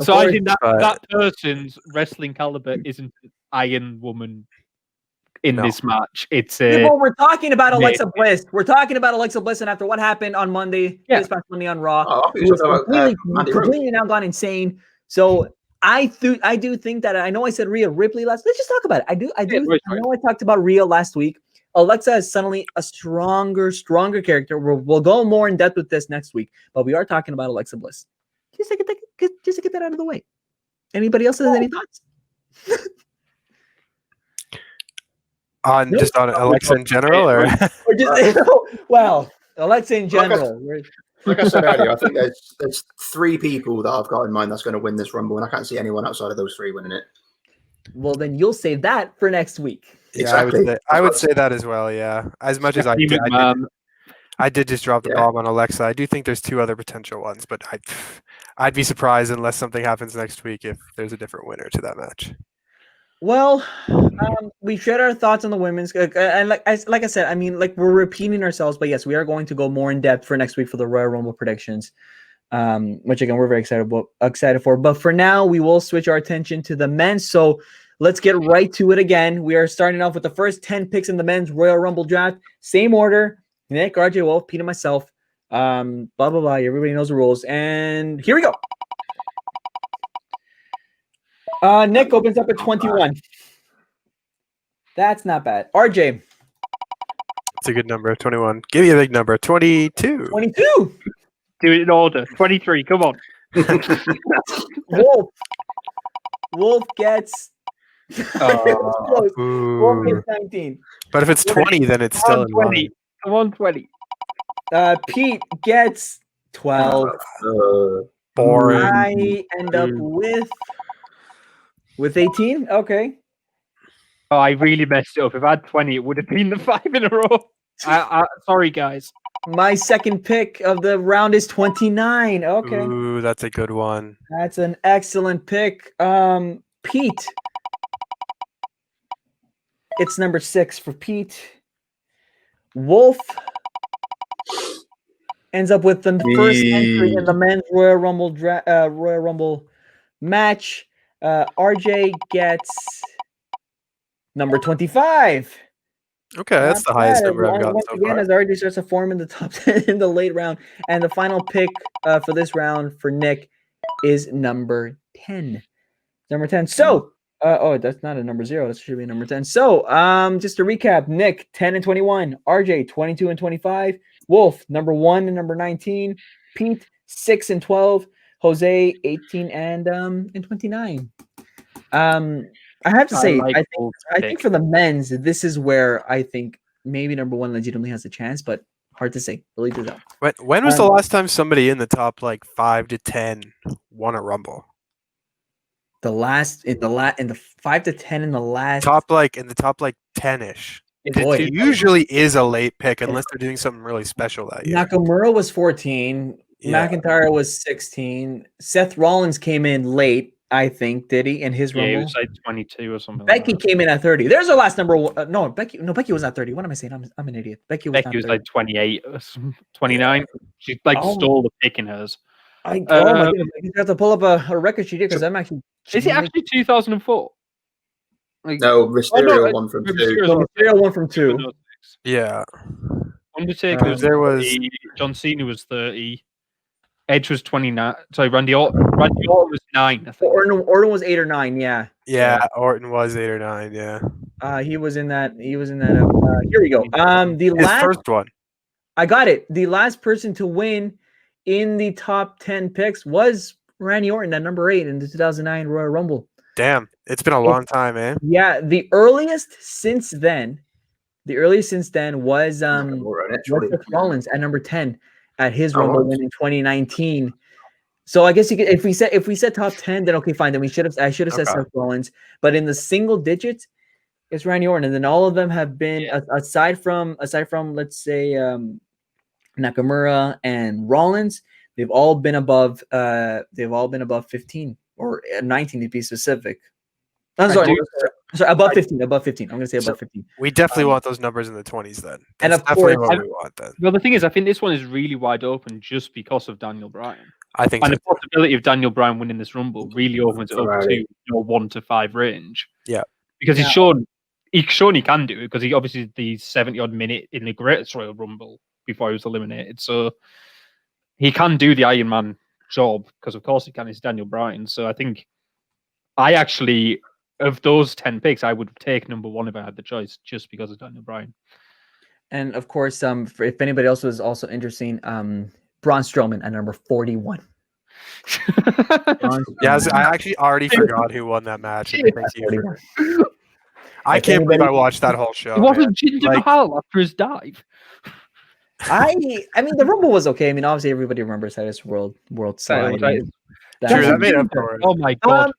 So I think that person's wrestling caliber isn't an Iron Woman in this match. It's well, we're talking about Nick. Alexa Bliss. We're talking about Alexa Bliss, and after what happened on Monday, this past Monday on Raw, it was completely now gone insane. So I do think that I know I said Rhea Ripley last. Let's just talk about it. I know I talked about Rhea last week. Alexa is suddenly a stronger character. We'll go more in depth with this next week, but we are talking about Alexa Bliss. Just to get that out of the way. Anybody else has any thoughts? Just on Alexa in general, or just well, Alexa in general. Like I said earlier, I think there's 3 people that I've got in mind that's going to win this Rumble, and I can't see anyone outside of those 3 winning it. Well, then you'll save that for next week. Yeah, exactly. I would say that as well. Yeah, as much as I did just drop the bomb on Alexa. I do think there's 2 other potential ones, but I'd be surprised unless something happens next week if there's a different winner to that match. Well, we shared our thoughts on the women's, and like I said, I mean, like we're repeating ourselves, but yes, we are going to go more in depth for next week for the Royal Rumble predictions, which again we're very excited for. But for now, we will switch our attention to the men's. So let's get right to it again. We are starting off with the first 10 picks in the men's Royal Rumble draft. Same order: Nick, RJ Wolf, Pete, and myself. Blah blah blah. Everybody knows the rules, and here we go. Nick opens up at 21. That's not bad. RJ. It's a good number, 21. Give me a big number, 22. 22. Do it in order. 23. Come on. Wolf gets. Wolf gets 19. But if it's 20, then it's still in 20. Come on, 20. Pete gets 12. Boring. I end up with 18. Okay. Oh, I really messed it up. If I had 20, it would have been the 5 in a row. Sorry, guys. My second pick of the round is 29. Okay. Ooh, that's a good one. That's an excellent pick. Pete. It's number 6 for Pete. Wolf ends up with the first entry in the men's Royal Rumble match. RJ gets number 25. Okay, that's the highest number I've got so far. As RJ starts to form in the top 10 in the late round. And the final pick for this round for Nick is number 10. Number 10. So, that's not a number 0. That should be number 10. So, just to recap, Nick, 10 and 21. RJ, 22 and 25. Wolf, number 1 and number 19. Pete, 6 and 12. Jose, 18 and 29. I have to say, I think for the men's, this is where I think maybe number 1 legitimately has a chance, but hard to say. Really does that. When was the last time somebody in the top 5 to 10 won a Rumble? In the 5 to 10 in the last top 10ish. It usually is a late pick unless they're doing something really special that year. Nakamura was 14. Yeah. McIntyre was 16. Seth Rollins came in late, I think. Did he? In his Rumble? He was 22 or something. Becky came in at 30. There's our last number. Becky was at 30. What am I saying? I'm an idiot. Becky was 28 or 29. She stole the pick in hers. My goodness. You have to pull up a record sheet here because I'm actually. Is it actually 2004? No, Mysterio won from 2. Mysterio won from 2. Yeah. Undertaker was there was John Cena was 30. Edge was 29. Sorry, Randy Orton was 9. I think. Orton was 8 or 9. Yeah. Yeah, Orton was 8 or 9. Yeah. He was in that. Here we go. His first one. I got it. The last person to win in the top 10 picks was Randy Orton at number 8 in the 2009 Royal Rumble. Damn, it's been a long time, man. Yeah, the earliest since then was Rollins at number 10 at his Rumble win in 2019. So I guess you could, if we said top 10, then okay, fine. Then I should have said Seth Rollins. But in the single digits, It's Randy Orton, and then all of them have been aside from let's say Nakamura and Rollins, they've all been above 15 or 19 to be specific. I'm sorry, above 15. Above 15. I'm gonna say above 15. We definitely want those numbers in the 20s then. That's and of definitely course, what we want then. Well, the thing is, I think this one is really wide open just because of Daniel Bryan. I think And so. the possibility of Daniel Bryan winning this Rumble really opens it up to 1 to 5 range. Yeah. Because he's shown he can do it, because he obviously did the 70-odd minute in the Greatest Royal Rumble before he was eliminated. So he can do the Iron Man job, because of course he can. It's Daniel Bryan. So I think I actually, of those 10 picks, I would take number 1 if I had the choice, just because of Daniel Bryan. And of course, if anybody else was also interesting, Braun Strowman at number 41. Yeah, I actually already forgot who won that match. I can't believe I watched that whole show. It wasn't Jinder Mahal after his dive. I mean, the Rumble was okay. I mean, obviously everybody remembers Titus World Side. True, that made up for it. Oh my god.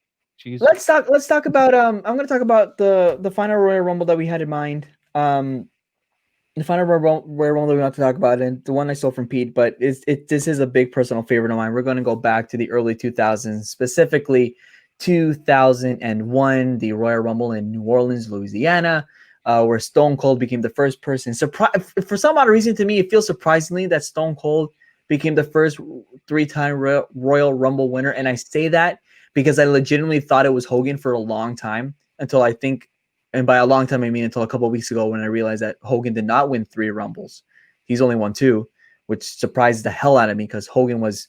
Let's talk about I'm gonna talk about the final Royal Rumble that we had in mind. The final Royal Rumble that we want to talk about, and the one I stole from Pete, but this is a big personal favorite of mine. We're going to go back to the early 2000s, specifically 2001, the Royal Rumble in New Orleans, Louisiana, where Stone Cold became the first person. For some odd reason, to me, it feels surprisingly that Stone Cold became the first 3-time Royal Rumble winner, and I say that because I legitimately thought it was Hogan for a long time, until I think. And by a long time, I mean until a couple of weeks ago, when I realized that Hogan did not win 3 Rumbles. He's only won 2, which surprised the hell out of me, because Hogan was,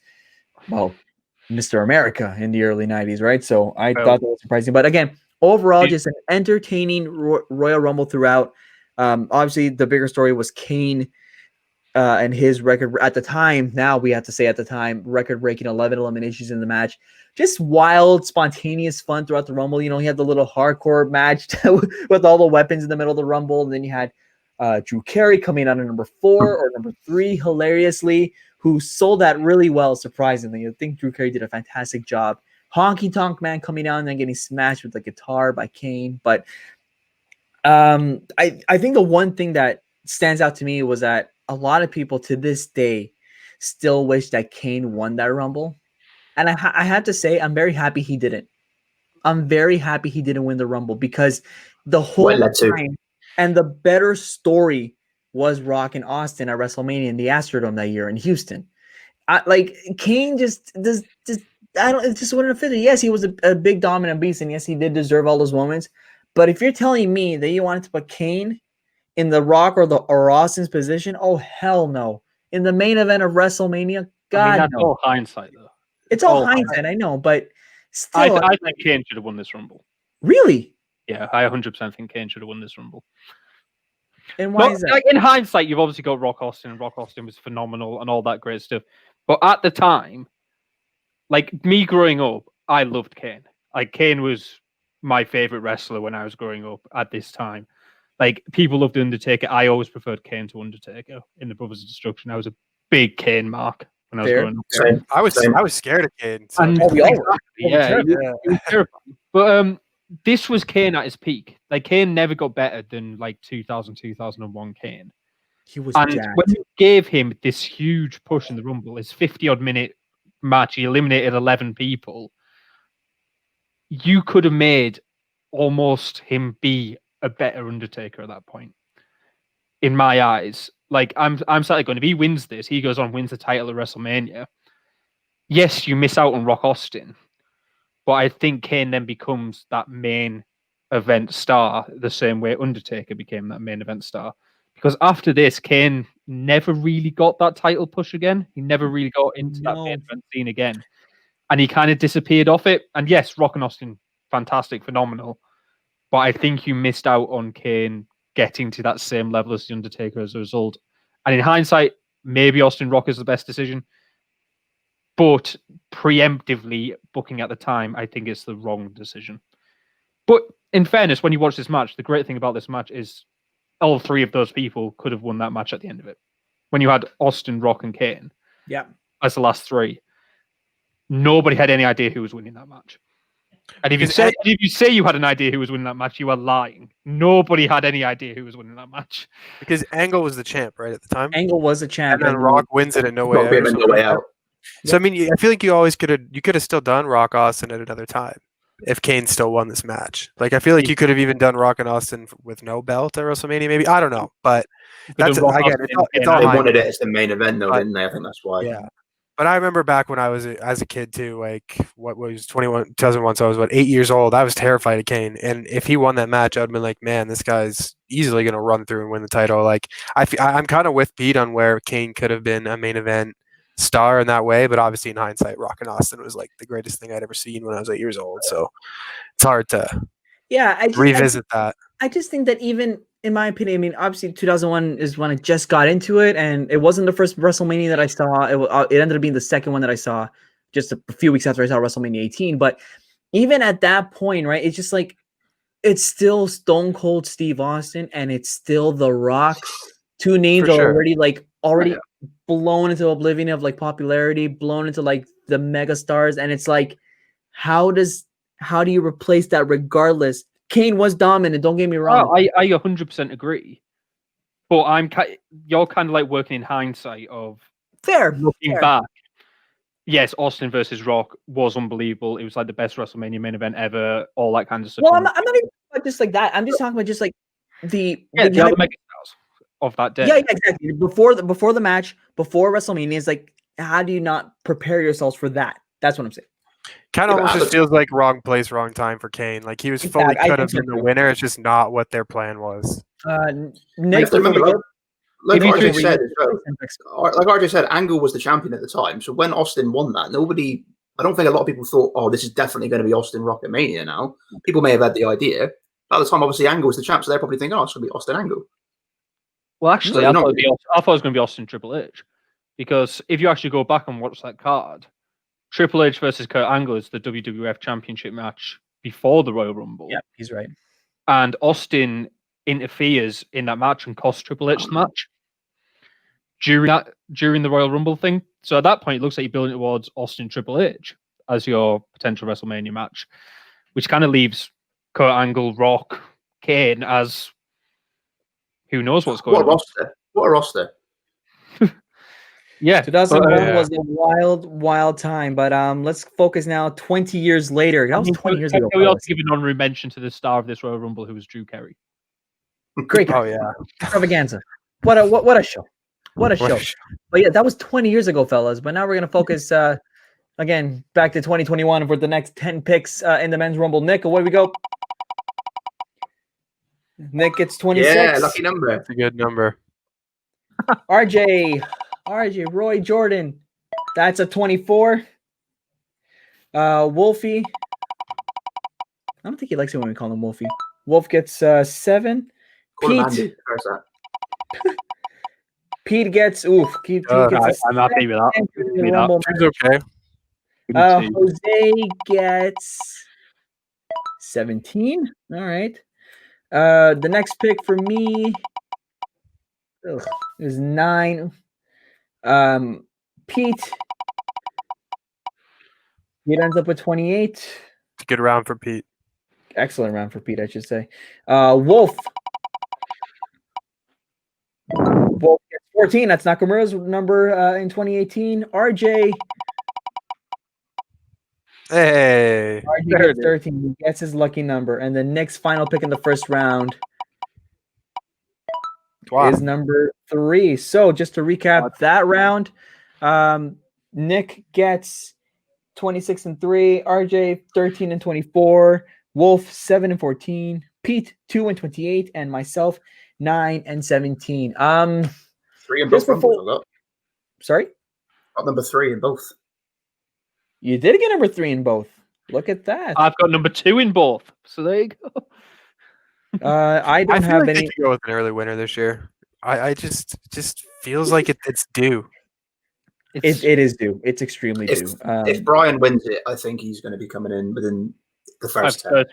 well, Mr. America in the early 90s, right? So I thought that was surprising. But again, overall, just an entertaining Royal Rumble throughout. Obviously, the bigger story was Kane and his record at the time. Now we have to say at the time, record-breaking 11 eliminations in the match. Just wild, spontaneous fun throughout the Rumble. You know, he had the little hardcore match with all the weapons in the middle of the Rumble. And then you had Drew Carey coming out at number 4 or number 3, hilariously, who sold that really well, surprisingly. I think Drew Carey did a fantastic job. Honky Tonk Man coming out and then getting smashed with the guitar by Kane. But I think the one thing that stands out to me was that a lot of people to this day still wish that Kane won that Rumble. And I had to say, I'm very happy he didn't. I'm very happy he didn't win the Rumble, because the whole time and the better story was Rock and Austin at WrestleMania in the Astrodome that year in Houston. Kane just it just wouldn't have fitted. Yes, he was a big dominant beast, and yes, he did deserve all those moments. But if you're telling me that you wanted to put Kane in the Rock or Austin's position, oh hell no! In the main event of WrestleMania, God, that's all hindsight, though. It's all hindsight, I know, but still, I think Kane should have won this Rumble. Really? Yeah, I 100% think Kane should have won this Rumble. And why is that? Like, in hindsight, you've obviously got Rock Austin, and Rock Austin was phenomenal and all that great stuff. But at the time, like me growing up, I loved Kane. Like, Kane was my favorite wrestler when I was growing up at this time. Like, people loved Undertaker. I always preferred Kane to Undertaker in the Brothers of Destruction. I was a big Kane mark when I was growing up. I was scared of Kane. So. And we all were. Yeah, it was terrifying. But this was Kane at his peak. Like, Kane never got better than like 2000, 2001 Kane. He was and jacked. when you gave him this huge push in the Rumble, his 50-odd minute match, he eliminated 11 people. You could have made almost him be a better Undertaker at that point, in my eyes. Like, I'm sadly going, if he wins this, he goes on, wins the title at WrestleMania. Yes, you miss out on Rock Austin, but I think Kane then becomes that main event star the same way Undertaker became that main event star. Because after this, Kane never really got that title push again. He never really got into that main event scene again. And he kind of disappeared off it. And yes, Rock and Austin, fantastic, phenomenal. But I think you missed out on Kane getting to that same level as The Undertaker as a result. And in hindsight, maybe Austin Rock is the best decision. But preemptively booking at the time, I think it's the wrong decision. But in fairness, when you watch this match, the great thing about this match is all 3 of those people could have won that match at the end of it. When you had Austin, Rock, and Kane as the last 3, nobody had any idea who was winning that match. And if you say you had an idea who was winning that match, you are lying. Nobody had any idea who was winning that match. Because Angle was the champ, right, at the time? Angle was a champ. And then Rock wins it at No Way Rock Out. beat him in No Way Out. So, I mean, I feel like you could have still done Rock Austin at another time if Kane still won this match. Like, I feel like you could have even done Rock and Austin with no belt at WrestleMania, maybe. I don't know. But that's, again, it's all They high. wanted it as the main event, though, didn't they? I think that's why. Yeah. But I remember back when I was as a kid too, like what was 2001, so I was 8 years old. I was terrified of Kane, and if he won that match, I'd been like, man, this guy's easily going to run through and win the title. Like I'm kind of with Pete on where Kane could have been a main event star in that way, but obviously in hindsight, Rock and Austin was like the greatest thing I'd ever seen when I was 8 years old. So it's hard to revisit that. I just think that even in my opinion, I mean, obviously 2001 is when I just got into it, and it wasn't the first WrestleMania that I saw. It ended up being the second one that I saw just a few weeks after I saw WrestleMania 18. But even at that point, right, it's just like it's still Stone Cold Steve Austin and it's still The Rock. Two names are already blown into oblivion of like popularity, blown into like the mega stars, and it's like, how do you replace that regardless? Kane was dominant. Don't get me wrong. Oh, I 100% agree. But you're kind of like working in hindsight of looking back. Yes, Austin versus Rock was unbelievable. It was like the best WrestleMania main event ever. All that kind of stuff. Well, I'm not even about just like that. I'm just talking about just like the other megastars of that day. Yeah, exactly. Before the match, before WrestleMania, is like, how do you not prepare yourselves for that? That's what I'm saying. Kind of almost just feels like wrong place, wrong time for Kane. Like he was fully could have been the winner. It's just not what their plan was. Nick, like RJ said, Angle was the champion at the time. So when Austin won that, I don't think a lot of people thought, oh, this is definitely going to be Austin Rock at Mania now. People may have had the idea. At the time, obviously, Angle was the champ, so they're probably thinking, oh, it's going to be Austin Angle. Well, actually, I thought it was going to be Austin Triple H. Because if you actually go back and watch that card, Triple H versus Kurt Angle is the WWF Championship match before the Royal Rumble. Yeah, he's right. And Austin interferes in that match and costs Triple H the match during the Royal Rumble thing. So at that point, it looks like you're building towards Austin Triple H as your potential WrestleMania match, which kind of leaves Kurt Angle, Rock, Kane as who knows what's going on. What a roster. Yeah, 2001 was a wild time. But let's focus now 20 years later. That was 20 years ago. We also give an honorary mention to the star of this Royal Rumble, who was Drew Carey. Great guy. Oh yeah, extravaganza. What a show. What a show. But yeah, that was 20 years ago, fellas. But now we're gonna focus again back to 2021 for the next 10 picks in the men's Rumble. Nick, where do we go? Nick gets 26. Yeah, lucky number. That's a good number. RJ, Roy Jordan, that's a 24. Wolfie, I don't think he likes it when we call him Wolfie. Wolf gets 7. Pete gets I'm happy with that. It's okay. Jose gets 17. All right. The next pick for me is 9. Pete ends up with 28. It's a good round for Pete. Excellent round for Pete, I should say. Wolf gets 14. That's Nakamura's number in 2018. RJ gets 13. He gets his lucky number. And the next final pick in the first round is number 3. So just to recap that round, Nick gets 26 and 3, RJ 13 and 24, Wolf 7 and 14, Pete 2 and 28, and myself 9 and 17. 3 in both rumbles. Sorry? Got number 3 in both. You did get number 3 in both. Look at that. I've got number 2 in both. So there you go. I don't have any. I go with an early winner this year. I just feels like it's due. It is due. It's extremely due. If Brian wins it, I think he's going to be coming in within the first 10.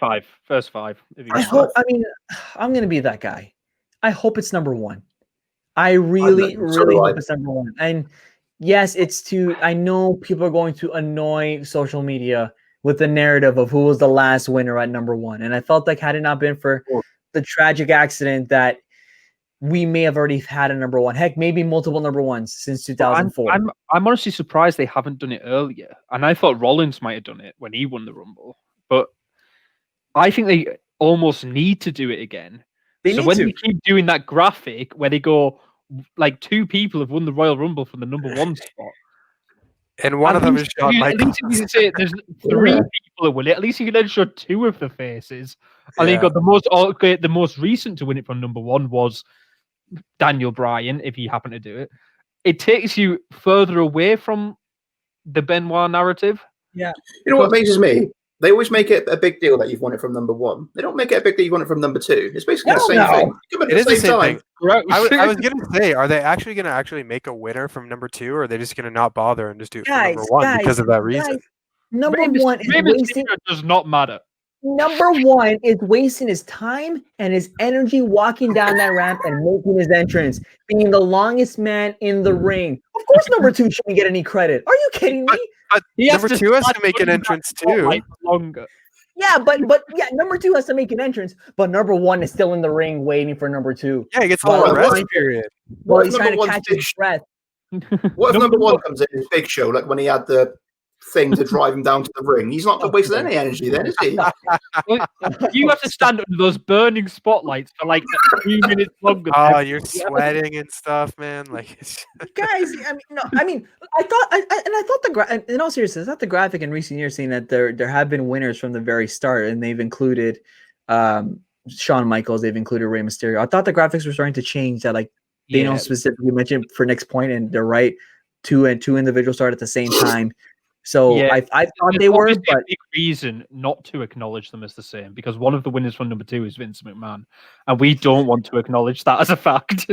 First five. I'm going to be that guy. I hope it's number 1. I really hope it's number 1. And yes, I know people are going to annoy social media with the narrative of who was the last winner at number one. And I felt like had it not been for the tragic accident that we may have already had a number one. Heck, maybe multiple number ones since 2004. I'm honestly surprised they haven't done it earlier. And I thought Rollins might have done it when he won the Rumble. But I think they almost need to do it again. They keep doing that graphic where they go, like, 2 people have won the Royal Rumble from the number 1 spot. And one of them is Shawn Michaels. At least you can say there's 3 people who win it. At least you can then show 2 of the faces. And then you got the most recent to win it from number 1 was Daniel Bryan, if he happened to do it. It takes you further away from the Benoit narrative. Yeah. You know what amazes me? They always make it a big deal that you've won it from number 1. They don't make it a big deal you won it from number 2. It's basically the same thing. It is the same thing. I was going to say, are they actually going to make a winner from number 2, or are they just going to not bother and just do it from number 1 because of that reason? Number 1 is wasting. Does not matter. Number 1 is wasting his time and his energy walking down that ramp and making his entrance, being the longest man in the ring. Of course, number 2 shouldn't get any credit. Are you kidding me? But number 2 has to make an entrance too. Longer. Yeah, but number 2 has to make an entrance, but number 1 is still in the ring waiting for number 2. Yeah, he gets a little rest period. Well, he's trying to catch his breath. What if number 1 comes in his Big Show, like when he had the thing to drive him down to the ring? He's not wasting any energy then, is he? You have to stand under those burning spotlights for like 3 minutes longer. Oh, you're sweating and stuff, man. Like, guys, I thought in all seriousness, I thought the graphic in recent years saying that there have been winners from the very start, and they've included Shawn Michaels, they've included Rey Mysterio. I thought the graphics were starting to change. That they don't specifically mention for Nick's point, and they're right. 2 individuals start at the same time. So I thought they were, but a big reason not to acknowledge them as the same, because one of the winners from number 2 is Vince McMahon, and we don't want to acknowledge that as a fact.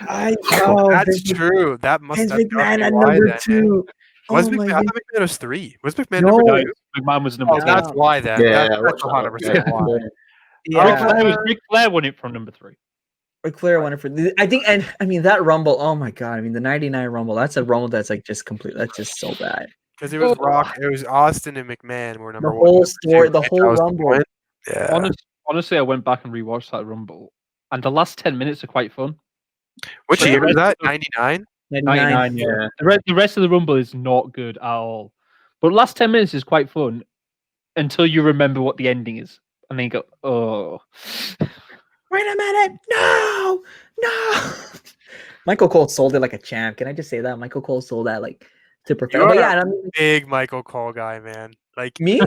That's true. That must Vince have McMahon at number 2. Was McMahon? I thought McMahon was 3. Was McMahon No. number 2? McMahon was number 2. That's why then. Yeah, that's 100% why. Yeah, Ric Flair won it from number 3. Ric Flair won it for. I think, and I mean that Rumble. Oh my god! I mean the '99 Rumble. That's a Rumble that's like just complete. That's just so bad. Because it was Rock, it was Austin and McMahon were number 1. The whole story, the whole Rumble. Yeah. Honestly, I went back and rewatched that Rumble, and the last 10 minutes are quite fun. Which year was that? 99? 99, yeah. The rest of the Rumble is not good at all, but last 10 minutes is quite fun until you remember what the ending is, and then you go, oh. Wait a minute! No! Michael Cole sold it like a champ. Can I just say that? Michael Cole sold that like to perfection. You're a big Michael Cole guy, man. Like me?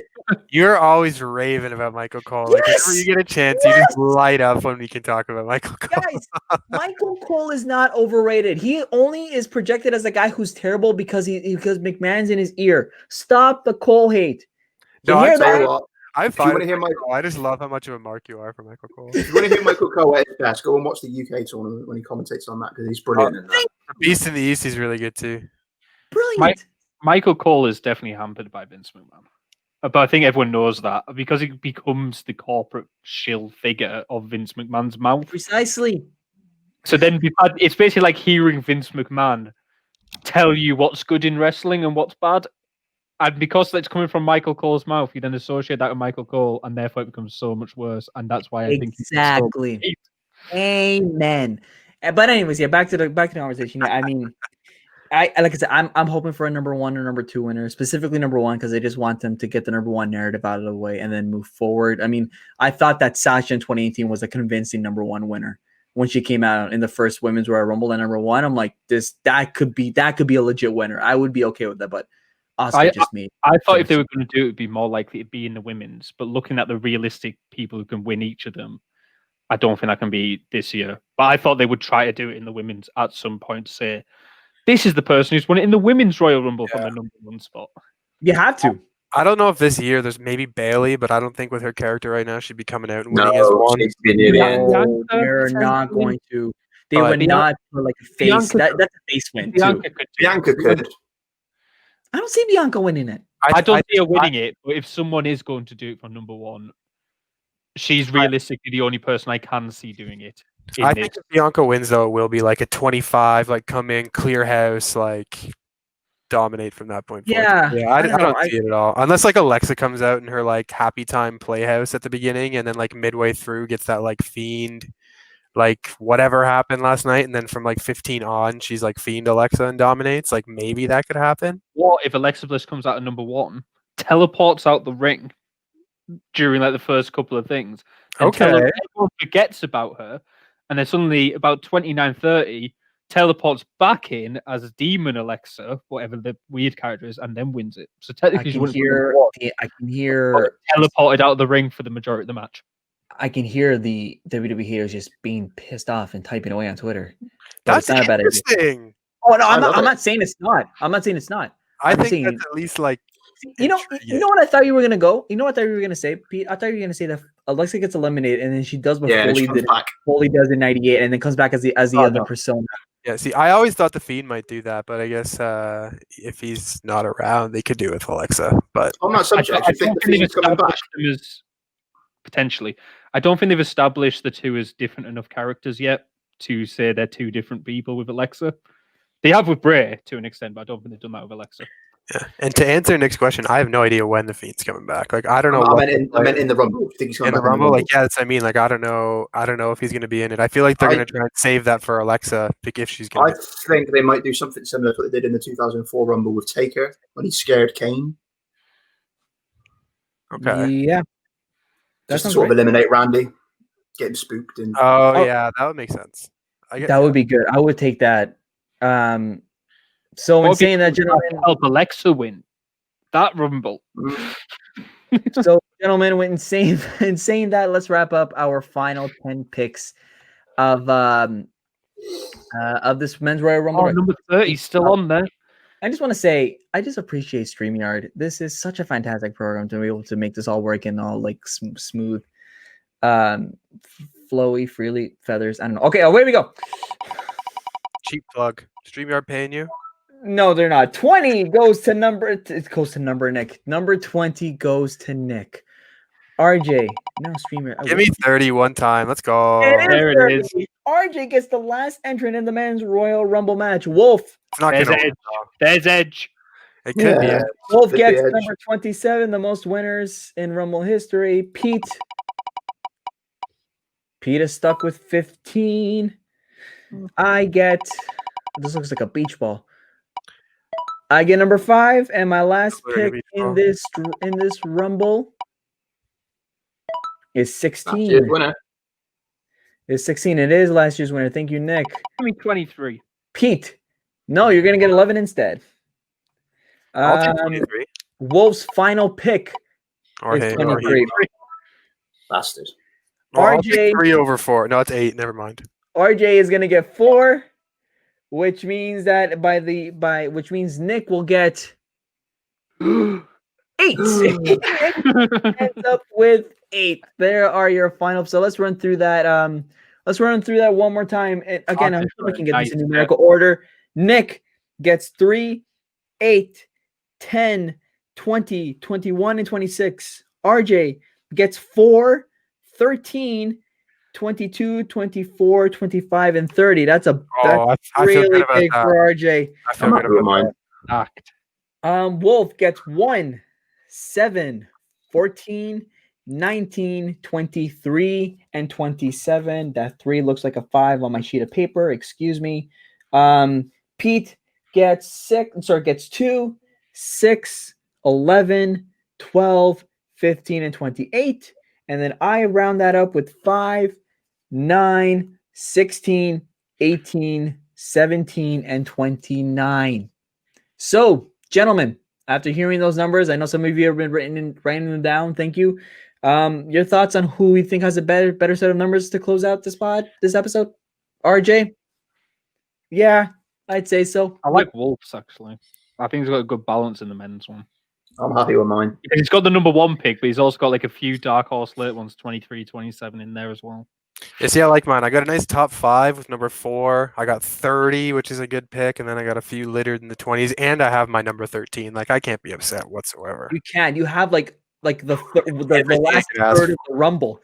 You're always raving about Michael Cole. Like whenever you get a chance, you just light up when we can talk about Michael Cole. Guys, Michael Cole is not overrated. He only is projected as a guy who's terrible because McMahon's in his ear. Stop the Cole hate. No, hear that? I'm fine. Want to hear Michael? I just love how much of a mark you are for Michael Cole. If you want to hear Michael Cole at his best, go and watch the UK tournament when he commentates on that because he's brilliant in that. The Beast in the East is really good too. Brilliant. Michael Cole is definitely hampered by Vince McMahon. But I think everyone knows that because he becomes the corporate shill figure of Vince McMahon's mouth. Precisely. So then it's basically like hearing Vince McMahon tell you what's good in wrestling and what's bad. And because that's coming from Michael Cole's mouth, you then associate that with Michael Cole, and therefore it becomes so much worse. And that's why I think exactly. Amen. But anyways, back to the conversation. I mean, like I said, I'm hoping for a number 1 or number 2 winner, specifically number 1, because I just want them to get the number 1 narrative out of the way and then move forward. I mean, I thought that Sasha in 2018 was a convincing number 1 winner when she came out in the first Women's Royal Rumble at number 1. I'm like, that could be a legit winner. I would be okay with that, but. I thought if they were going to do it, would be more likely to be in the women's. But looking at the realistic people who can win each of them, I don't think that can be this year. But I thought they would try to do it in the women's at some point to say, this is the person who's won it in the women's Royal Rumble from the number 1 spot. You have to. I don't know if this year there's maybe Bailey, but I don't think with her character right now she'd be coming out and winning as one. No, they're not going to. They would not for like a face. That's a face win too. Bianca could. I don't see Bianca winning it. I don't see her winning it, but if someone is going to do it for number 1, she's realistically the only person I can see doing it. I think if Bianca wins, though, it will be like a 25, like come in, clear house, like dominate from that point forward. Yeah, Yeah, I don't know. don't see it at all. Unless like Alexa comes out in her like happy time playhouse at the beginning, and then like midway through gets that like fiend, like whatever happened last night, and then from like 15 on, she's like fiend Alexa and dominates. Like maybe that could happen. What if Alexa Bliss comes out at number 1, teleports out the ring during like the first couple of things, and everyone forgets about her, and then suddenly about 29:30 teleports back in as Demon Alexa, whatever the weird character is, and then wins it. So technically, I can hear teleported out of the ring for the majority of the match. I can hear the WWE haters just being pissed off and typing away on Twitter. That's not a bad idea. interesting. Oh no, I'm not saying it's not. I'm not saying it's not. I think that's at least like you know what I thought you were gonna go. You know what I thought you were gonna say, Pete. I thought you were gonna say that Alexa gets eliminated and then she does what Foley does in '98 and then comes back as the other persona. Yeah, see, I always thought the Fiend might do that, but I guess if he's not around, they could do it with Alexa. But on that subject, I think the Fiend's coming back. Potentially, I don't think they've established the two as different enough characters yet to say they're two different people with Alexa. They have with Bray to an extent, but I don't think they've done that with Alexa. Yeah, and to answer Nick's question, I have no idea when the Fiend's coming back. Like I don't know. I meant in the Rumble. I think he's coming in the Rumble. Like yeah, that's what I mean. Like I don't know if he's going to be in it. I feel like they're going to try and save that for Alexa if she's going. I think they might do something similar to what they did in the 2004 Rumble with Taker when he scared Kane. Okay. Yeah. Just to sort of eliminate Randy, get him spooked. And yeah, that would make sense. That would be good. I would take that. So in saying that, gentlemen, help Alexa win that Rumble. So, gentlemen, in saying that, let's wrap up our final 10 picks of this men's Royal Rumble. Oh, number 30 still on there. I just want to say, I just appreciate StreamYard. This is such a fantastic program to be able to make this all work and all like smooth, flowy, freely feathers. I don't know. Okay, away we go. Cheap plug. StreamYard paying you? No, they're not. 20 goes to Nick. Number 20 goes to Nick. RJ, no StreamYard. Give me 30 one time. Let's go. There it is. RJ gets the last entrant in the men's Royal Rumble match. Wolf. It's not There's Edge. There's Edge. It could be Edge. Wolf gets number 27, the most winners in Rumble history. Pete is stuck with 15. I get, this looks like a beach ball. I get number 5, and my last pick in this Rumble is 16. Last winner. Is 16. It is last year's winner. Thank you, Nick. Give me 23. Pete. No, you're gonna get 11 instead. I'll take 23. Wolf's final pick is 23. Bastard. RJ 3 over 4. No, it's 8. Never mind. RJ is gonna get 4, which means that which means Nick will get 8. Ends up with 8. There are your final. So let's run through that. Let's run through that one more time. And again, I'm sure we can get this in numerical order. Nick gets 3, 8, 10, 20, 21, and 26. RJ gets 4, 13, 22, 24, 25, and 30. That's really big for RJ. I feel good about mine. Wolf gets 1, 7, 14, 19, 23, and 27. That 3 looks like a 5 on my sheet of paper. Excuse me. Pete gets 2, 6, 11, 12, 15, and 28. And then I round that up with 5, 9, 16, 18, 17, and 29. So, gentlemen, after hearing those numbers, I know some of you have been writing them down. Thank you. Your thoughts on who you think has a better set of numbers to close out this episode? RJ? Yeah, I'd say so. I like Wolves, actually. I think he's got a good balance in the men's one. I'm happy with mine. He's got the number 1 pick, but he's also got like a few dark horse late ones, 23, 27 in there as well. Yeah, see, I like mine. I got a nice top 5 with number 4. I got 30, which is a good pick, and then I got a few littered in the 20s, and I have my number 13. Like, I can't be upset whatsoever. You can. You have like the last third of the Rumble.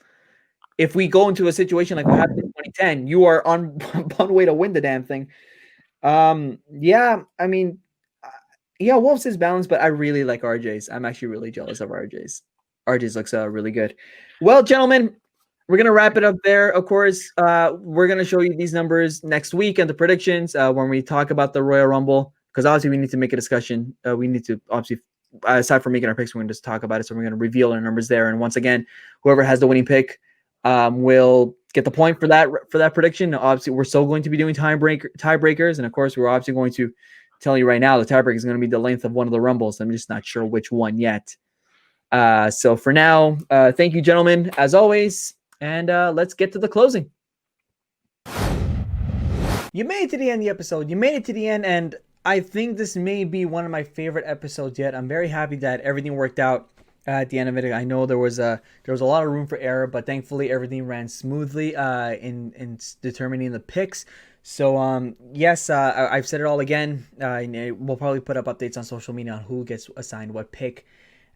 If we go into a situation like what happened in 2010, you are on way to win the damn thing. Yeah, I mean, Yeah, Wolves is balanced, but I really like RJ's. I'm actually really jealous of RJ's. RJ's looks really good. Well, gentlemen, we're gonna wrap it up there. Of course, we're gonna show you these numbers next week and the predictions when we talk about the Royal Rumble. Because obviously, we need to make a discussion. We need to obviously, aside from making our picks, we're gonna just talk about it. So we're gonna reveal our numbers there. And once again, whoever has the winning pick will get the point for that prediction. Obviously, we're still going to be doing tiebreakers, and of course, we're obviously going to tell you right now the tiebreaker is going to be the length of one of the Rumbles. I'm just not sure which one yet. So for now, thank you, gentlemen, as always, and let's get to the closing. You made it to the end of the episode. You made it to the end, and I think this may be one of my favorite episodes yet. I'm very happy that everything worked out at the end of it. I know there was a lot of room for error, but thankfully everything ran smoothly in determining the picks. So yes, I've said it all again. We'll probably put up updates on social media on who gets assigned what pick.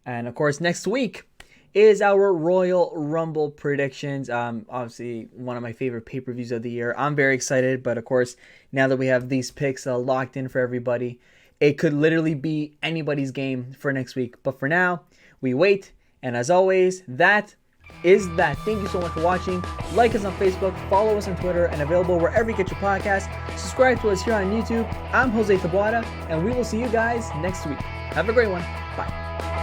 And of course, next week is our Royal Rumble predictions. Obviously, one of my favorite pay-per-views of the year. I'm very excited, but of course, now that we have these picks locked in for everybody, it could literally be anybody's game for next week. But for now, we wait. And as always, that is that. Thank you so much for watching. Like us on Facebook, follow us on Twitter, and available wherever you get your podcasts. Subscribe to us here on YouTube. I'm Jose Taboada, and we will see you guys next week. Have a great one. Bye.